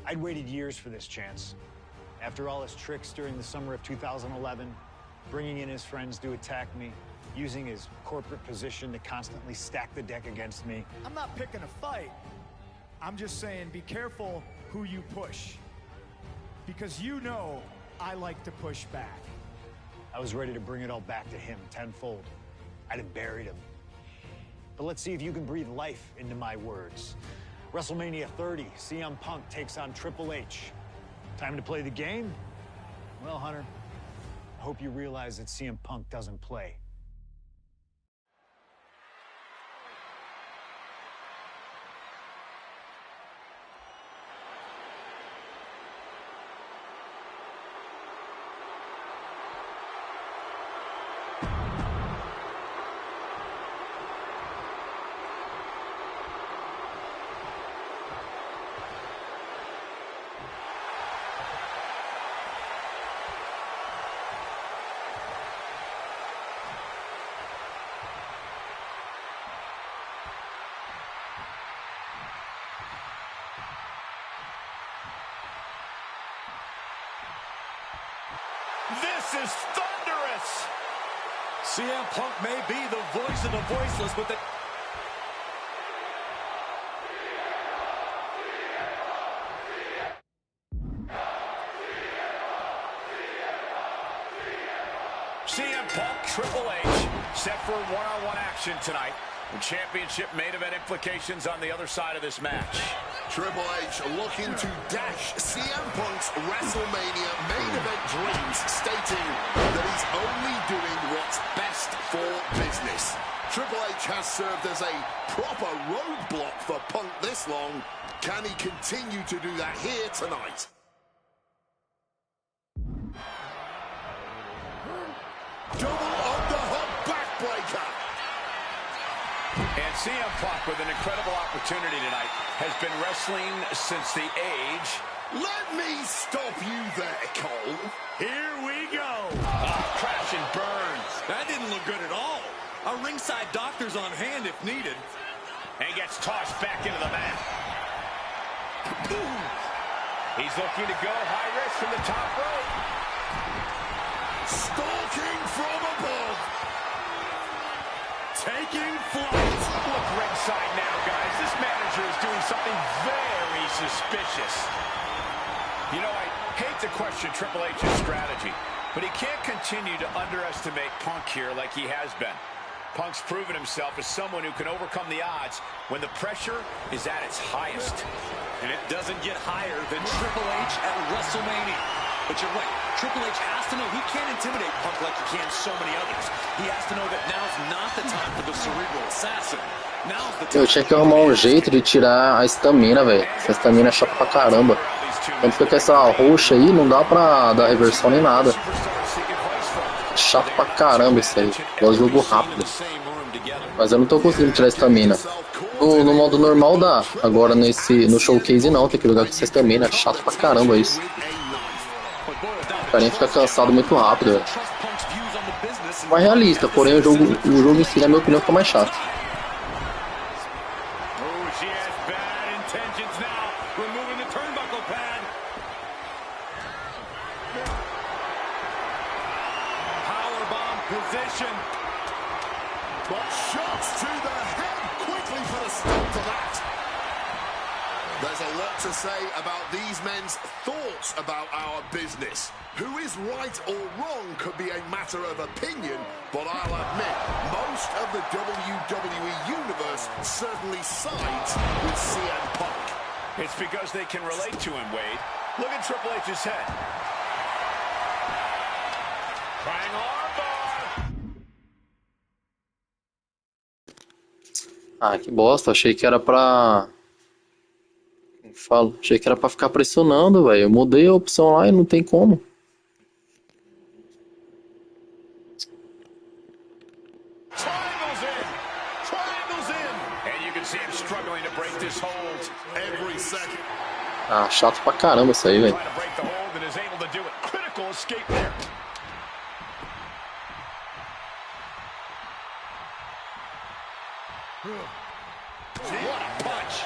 I'd waited years for this chance. After all his tricks during the summer of 2011, bringing in his friends to attack me, using his corporate position to constantly stack the deck against me. I'm not picking a fight. I'm just saying be careful who you push. Because you know I like to push back. I was ready to bring it all back to him tenfold. I'd have buried him. But let's see if you can breathe life into my words. WrestleMania 30, CM Punk takes on Triple H. Time to play the game? Well, Hunter, I hope you realize that CM Punk doesn't play. This is thunderous! CM Punk may be the voice of the voiceless, but the... CM Punk, Triple H, set for one-on-one action tonight. The championship main event implications on the other side of this match. Triple H looking to dash CM Punk's WrestleMania main event dreams, stating that he's only doing what's best for business. Triple H has served as a proper roadblock for Punk this long. Can he continue to do that here tonight? Double underhook backbreaker. And CM Punk, with an incredible opportunity tonight, has been wrestling since the age... Let me stop you there, Cole. Here we go. Crash and burn. That didn't look good at all. A ringside doctor's on hand if needed. And gets tossed back into the mat. He's looking to go high risk from the top rope. Stalking from above. Taking flight. Look ringside now, guys. This manager is doing something very suspicious. You know, I hate to question Triple H's strategy, but he can't continue to underestimate Punk here like he has been. Punk's proven himself as someone who can overcome the odds when the pressure is at its highest. And it doesn't get higher than Triple H at WrestleMania. But you're right, Triple H has to know he can't intimidate Punk like he can so many others. He has to know that now's not the time for the cerebral assassin. Now's the time. Eu tinha que arrumar um jeito de tirar a estamina, velho. Essa estamina é chata pra caramba. Quando fica com essa roxa aí, não dá pra dar reversão nem nada. Chato pra caramba isso aí. Gosto de jogo rápido. Mas eu não tô conseguindo tirar a estamina. No modo normal dá. Agora no showcase não, tem que jogar com essa estamina. É chato pra caramba isso. O carinha fica cansado muito rápido, velho. Mais realista, porém o jogo em si, na minha opinião, fica mais chato. Position. But shots to the head quickly for the stop to that. There's a lot to say about these men's thoughts about our business. Who is right or wrong could be a matter of opinion, but I'll admit, most of the WWE Universe certainly sides with CM Punk. It's because they can relate to him, Wade. Look at Triple H's head. Trying armbar. Ah, que bosta. Achei que era pra... Achei que era pra ficar pressionando, velho. Eu mudei a opção lá e não tem como. Triangles in. Triangles in. And you can see him struggling to break this hold every second. Ah, chato pra caramba isso aí, velho. Trying to break the hold and is able to do it. Critical escape there. What a punch.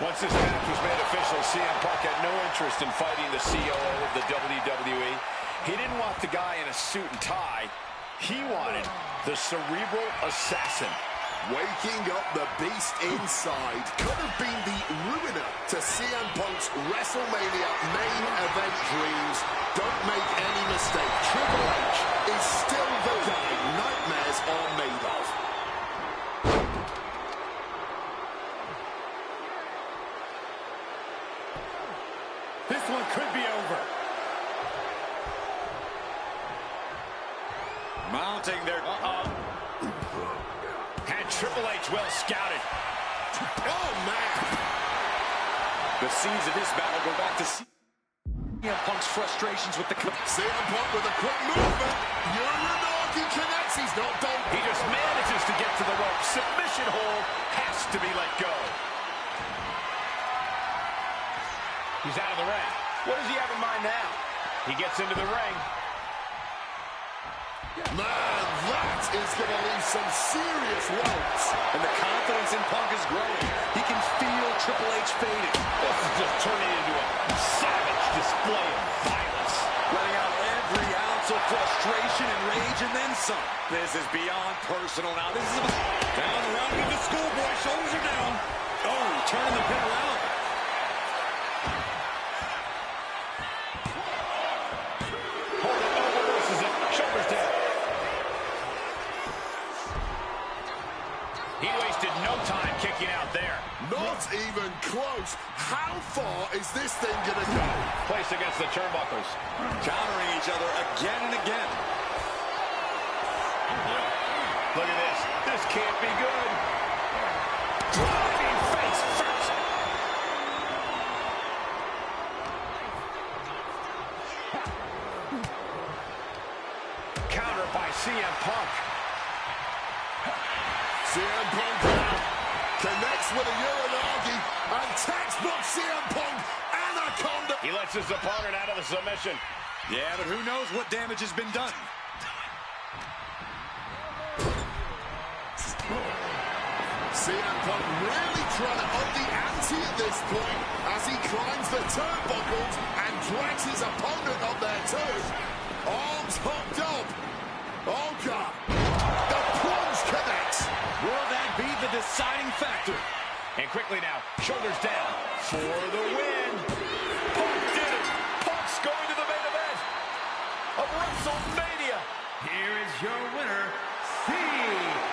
Once this match was made official, CM Punk had no interest in fighting the COO of the WWE. He didn't want the guy in a suit and tie. He wanted the cerebral assassin. Waking up the beast inside could have been the ruiner to CM Punk's WrestleMania main event dreams. Don't make any mistake, Triple H is still the guy nightmares are made of. This one could be over. Mounting their... And Triple H well scouted. Oh, man! The scenes of this battle go back to CM Punk's frustrations with the... CM Punk with a quick movement. Uranagi connects. He's not done. He just manages to get to the rope. Submission hold has to be let go. He's out of the ring. What does he have in mind now? He gets into the ring. Man, that is going to leave some serious welts. And the confidence in Punk is growing. He can feel Triple H fading. This is just turning into a savage display of violence. Letting out every ounce of frustration and rage and then some. This is beyond personal now. This is down around with the schoolboy. Shoulders are down. Oh, turning the pin around. Shoulders down. He wasted no time kicking out there. Not even close. How far is this thing going to go? Placed against the turnbuckles. Countering each other again and again. Look at this. This can't be good. Driving face first. Counter by CM Punk. CM Punk connects with a Uranagi, and textbook CM Punk, Anaconda. He lets his opponent out of the submission. Yeah, but who knows what damage has been done. CM Punk really trying to up the ante at this point as he climbs the turnbuckles and drags his opponent up there too. Arms hooked up. Oh, God. The plunge connects. Will that be the deciding factor? And quickly now, shoulders down for the win. Punk did it. Punk's going to the main event of WrestleMania. Here is your winner, CM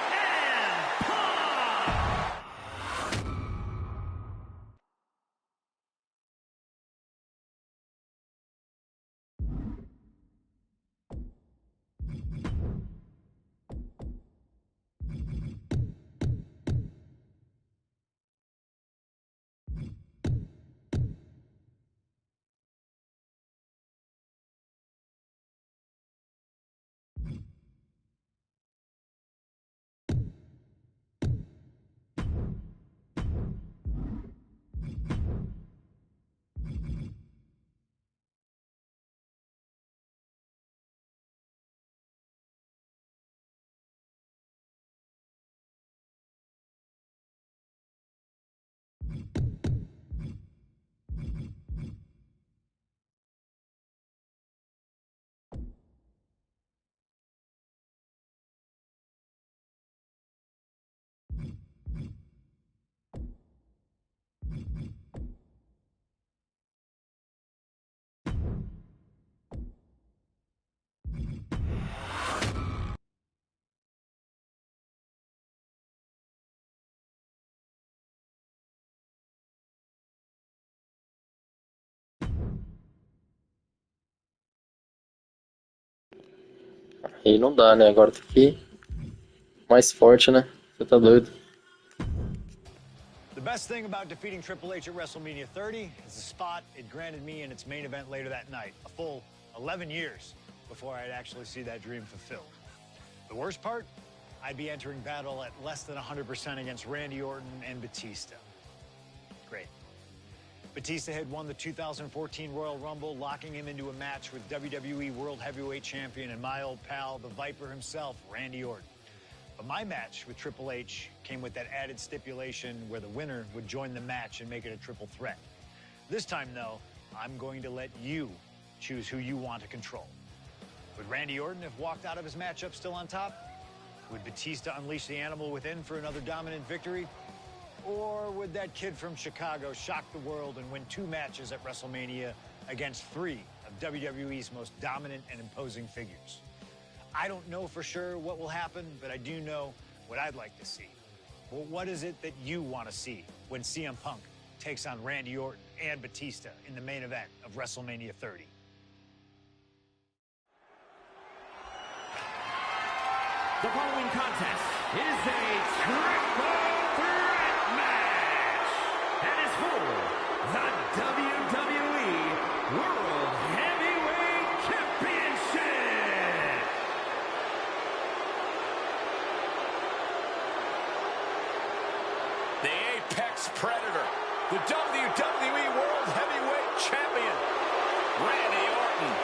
Aí não dá, né? Agora tem que ir mais forte, né? Você tá doido. The best thing about defeating Triple H at WrestleMania 30 is the spot it granted me in its main event later that night. A full 11 years before I'd actually see that dream fulfilled. The worst part? I'd be entering battle at less than 100% against Randy Orton and Batista. Great. Batista had won the 2014 Royal Rumble, locking him into a match with WWE World Heavyweight Champion and my old pal, the Viper himself, Randy Orton. But my match with Triple H came with that added stipulation where the winner would join the match and make it a triple threat. This time, though, I'm going to let you choose who you want to control. Would Randy Orton have walked out of his matchup still on top? Would Batista unleash the animal within for another dominant victory? Or would that kid from Chicago shock the world and win 2 matches at WrestleMania against 3 of WWE's most dominant and imposing figures? I don't know for sure what will happen, but I do know what I'd like to see. Well, what is it that you want to see when CM Punk takes on Randy Orton and Batista in the main event of WrestleMania 30? The following contest is a triple threat match and is for the WWE World Heavyweight Championship. The Apex Predator, the WWE World Heavyweight Champion, Randy Orton.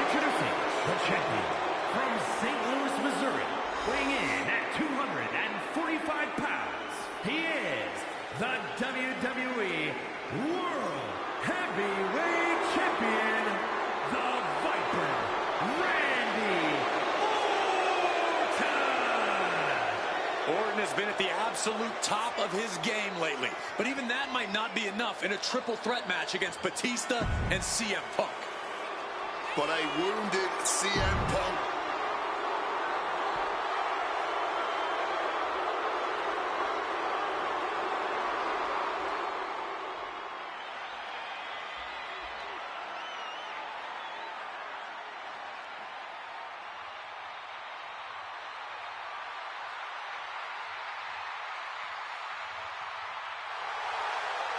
Introducing the champion from St. Louis, Missouri, weighing in at 245 pounds. He is the WWE World Heavyweight Champion, the Viper, Randy Orton. Orton has been at the absolute top of his game lately, but even that might not be enough in a triple threat match against Batista and CM Punk. But a wounded CM Punk.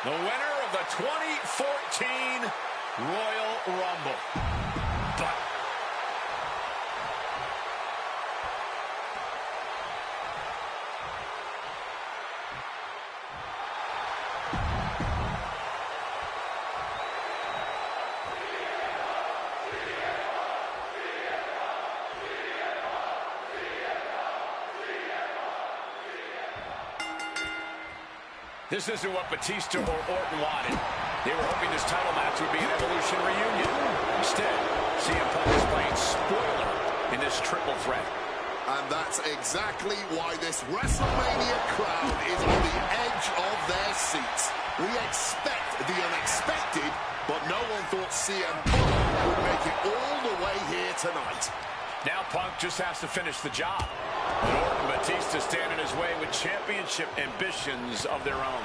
The winner of the 2014 Royal Rumble. But this isn't what Batista or Orton wanted. They were hoping this title match would be an Evolution reunion. Instead, CM Punk is playing spoiler in this triple threat. And that's exactly why this WrestleMania crowd is on the edge of their seats. We expect the unexpected, but no one thought CM Punk would make it all the way here tonight. Now Punk just has to finish the job. But Orton and Batista stand in his way with championship ambitions of their own.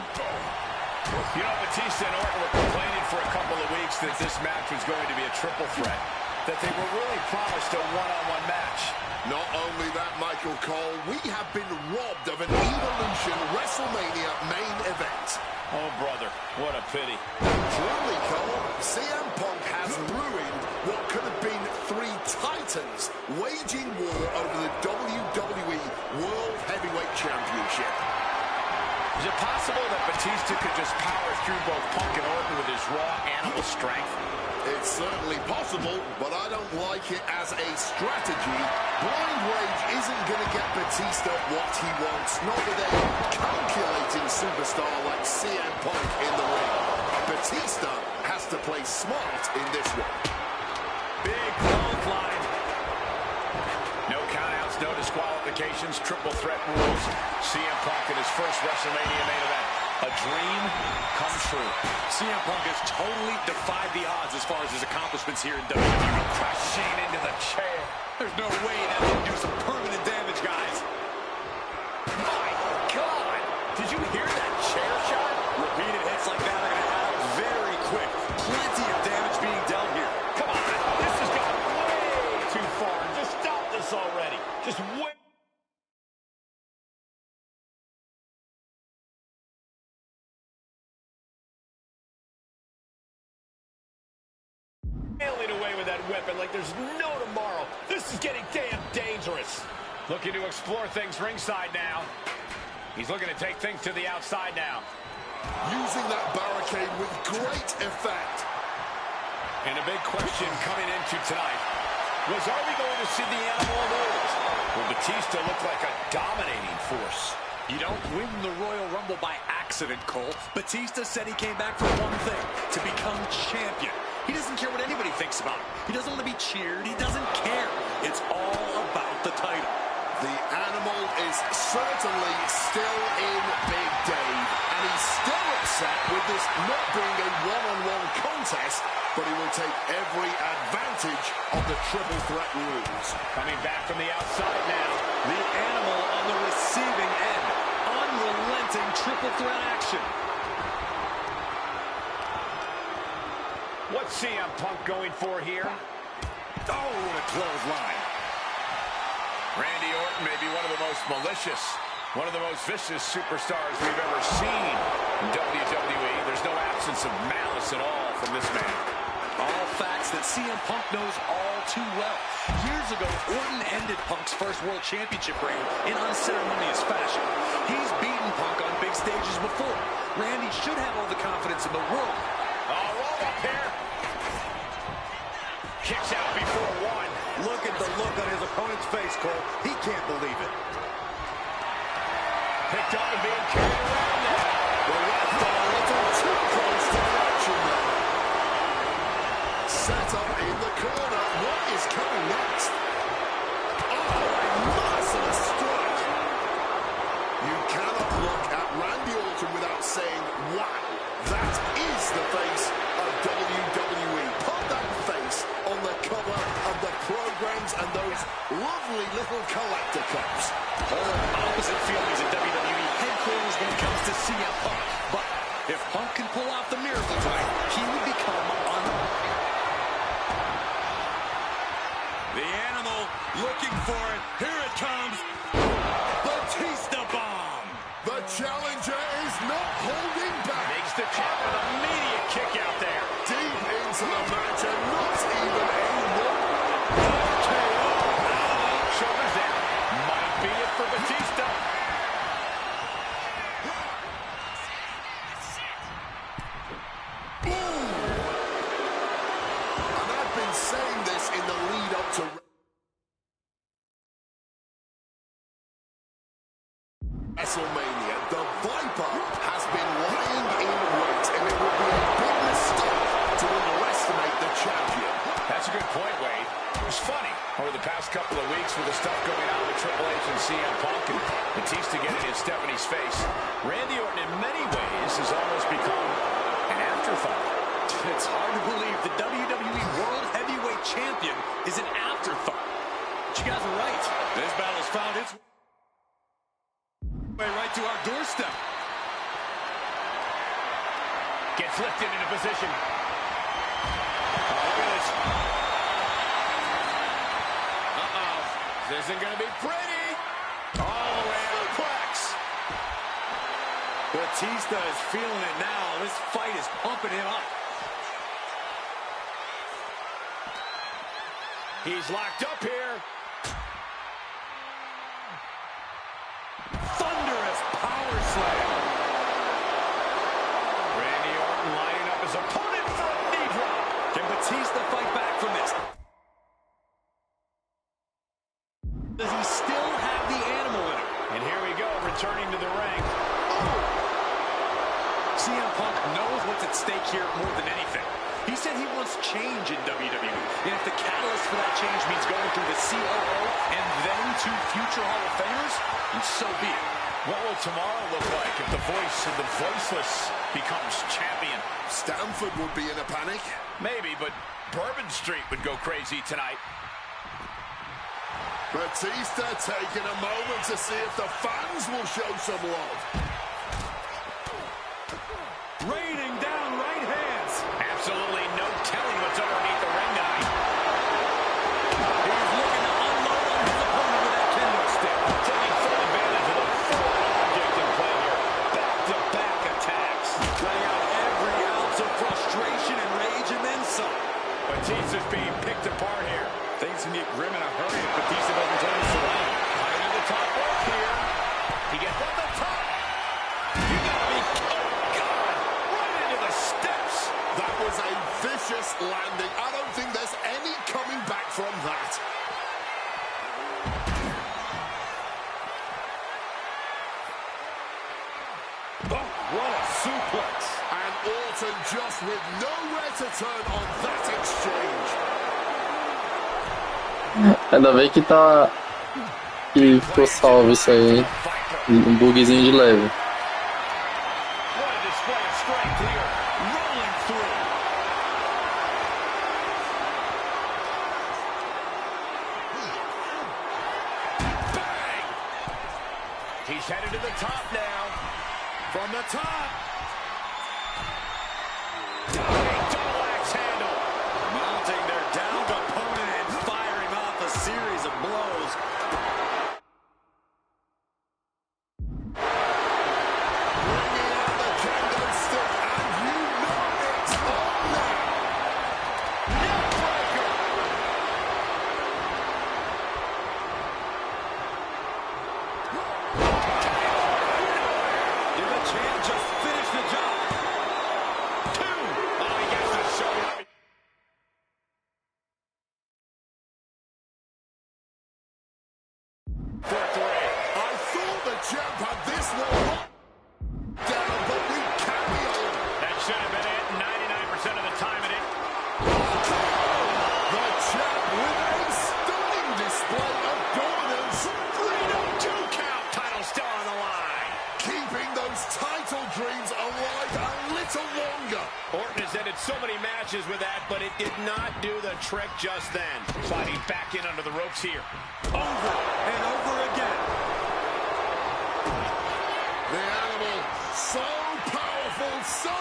You know, Batista and Orton were complaining for a couple of weeks that this match was going to be a triple threat, that they were really promised a one-on-one match. Not only that, Michael Cole, we have been robbed of an Evolution WrestleMania main event. Oh, brother, what a pity. Truly, Cole, CM Punk has ruined what could have been 3 titans waging war over the WWE World Heavyweight Championship. Is it possible that Batista could just power through both Punk and Orton with his raw animal strength? It's certainly possible, but I don't like it as a strategy. Blind Rage isn't going to get Batista what he wants, not with a calculating superstar like CM Punk in the ring. Batista has to play smart in this one. Big clothesline. No countouts, no disqualifications, triple threat rules. CM Punk in his first WrestleMania main event. A dream come true. CM Punk has totally defied the odds as far as his accomplishments here in WWE. Crashing into the chair. There's no way that didn't do some permanent damage, guys. My God! Did you hear that chair shot? Repeated hits like that are going to add up very quick. Plenty of damage being dealt here. Come on, this has gone way too far. Just Sailing away with that weapon like there's no tomorrow. This is getting damn dangerous. Looking to explore things ringside now. He's looking to take things to the outside now. Using that barricade with great effect. And a big question coming into tonight was, are we going to see the animal of old? Will Batista look like a dominating force? You don't win the Royal Rumble by accident, Cole. Batista said he came back for one thing, to become champion. He doesn't care what anybody thinks about him. He doesn't want to be cheered. He doesn't care. It's all about the title. The animal is certainly still in Big Dave, and he's still upset with this not being a one-on-one contest, but he will take every advantage of the triple threat rules. Coming back from the outside now. The animal on the receiving end. Unrelenting triple threat action. What's CM Punk going for here? Oh, what a clothesline. Randy Orton may be one of the most malicious, one of the most vicious superstars we've ever seen in WWE. There's no absence of malice at all from this man. All facts that CM Punk knows all too well. Years ago, Orton ended Punk's first World Championship reign in unceremonious fashion. He's beaten Punk on big stages before. Randy should have all the confidence in the world. Roll up here. Kicks out before one. Look at the look on his opponent's face, Cole. He can't believe it. Picked up and being carried around now. The ref got a little too close to the action there. Set up in the corner. What is coming next? Oh, a merciless strike. You cannot look at Randy Orton without saying, wow, that is the face of WWE. Put that face on the cover of the programs and those lovely little collector cups. Opposite feelings at WWE headquarters when it comes to CM Punk. But if Punk can pull off the miracle tonight, he would become The animal looking for it. Here it comes. Batista bomb. The challenger is not holding back. Makes the chop with an immediate kick out there. Deep into the match and not even a one. Shoulders down. Might be it for Batista. And I've been saying this in the lead up to WrestleMania. The Viper has been lying in wait, and it would be a big mistake to underestimate the champion. That's a good point, Wade. It's funny, over the past couple of weeks with the stuff going on with Triple H and CM Punk and Batista getting in Stephanie's face, Randy Orton in many ways has almost become an afterthought. It's hard to believe the WWE World Heavyweight Champion is an afterthought. But you guys are right. This battle's found its way right to our doorstep. Gets lifted into position. Oh, look at this. This isn't going to be pretty. All the way suplex. Batista is feeling it now. This fight is pumping him up. He's locked up here. Thunderous power slam. Randy Orton lining up his opponent for a knee drop. Can Batista fight back from this? Does he still have the animal in him? And here we go, returning to the ring. CM Punk knows what's at stake here more than anything. He said he wants change in WWE. And if the catalyst for that change means going through the COO and then to future Hall of Famers, then so be it. What will tomorrow look like if the voice of the voiceless becomes champion? Stanford would be in a panic. Maybe, but Bourbon Street would go crazy tonight. Batista taking a moment to see if the fans will show some love. Raining down right hands. Absolutely no telling what's underneath the ring tonight. He's looking to unload on his opponent with that kendo stick. Taking full advantage of the foreign object in play here. Back-to-back attacks. Letting out every ounce of frustration and rage and then some. Batista's being picked apart here. Things can get grim in a hurry if Batista doesn't turn this around. Right into the top rope here. He gets on the top. You gotta be, oh God, right into the steps. That was a vicious landing. I don't think there's any coming back from that. Oh, what a suplex. And Orton just with nowhere to turn on that exchange. Ainda bem que tá. Que ficou salvo isso aí, hein? Um bugzinho de leve. What a display of strength here. Rolling through. Bang! He's headed to the top now. From the top. Diving double axe handle. Mounting their downed opponent and firing off a series of blows. Bringing out the kendo stick, and you know it's on now. Neckbreaker. Did the champ just finish the job? Two. Oh, he gets the shoulder. For three. I thought the champ had this one down, but we carry on. That should have been it 99% of the time it is. The champ with a stunning display of dominance. Freedom 2 count. Title still on the line. Keeping those title dreams alive a little longer. Orton has ended so many matches with that, but it did not do the trick just then. Sliding back in under the ropes here. Over and over again. The animal, so powerful, so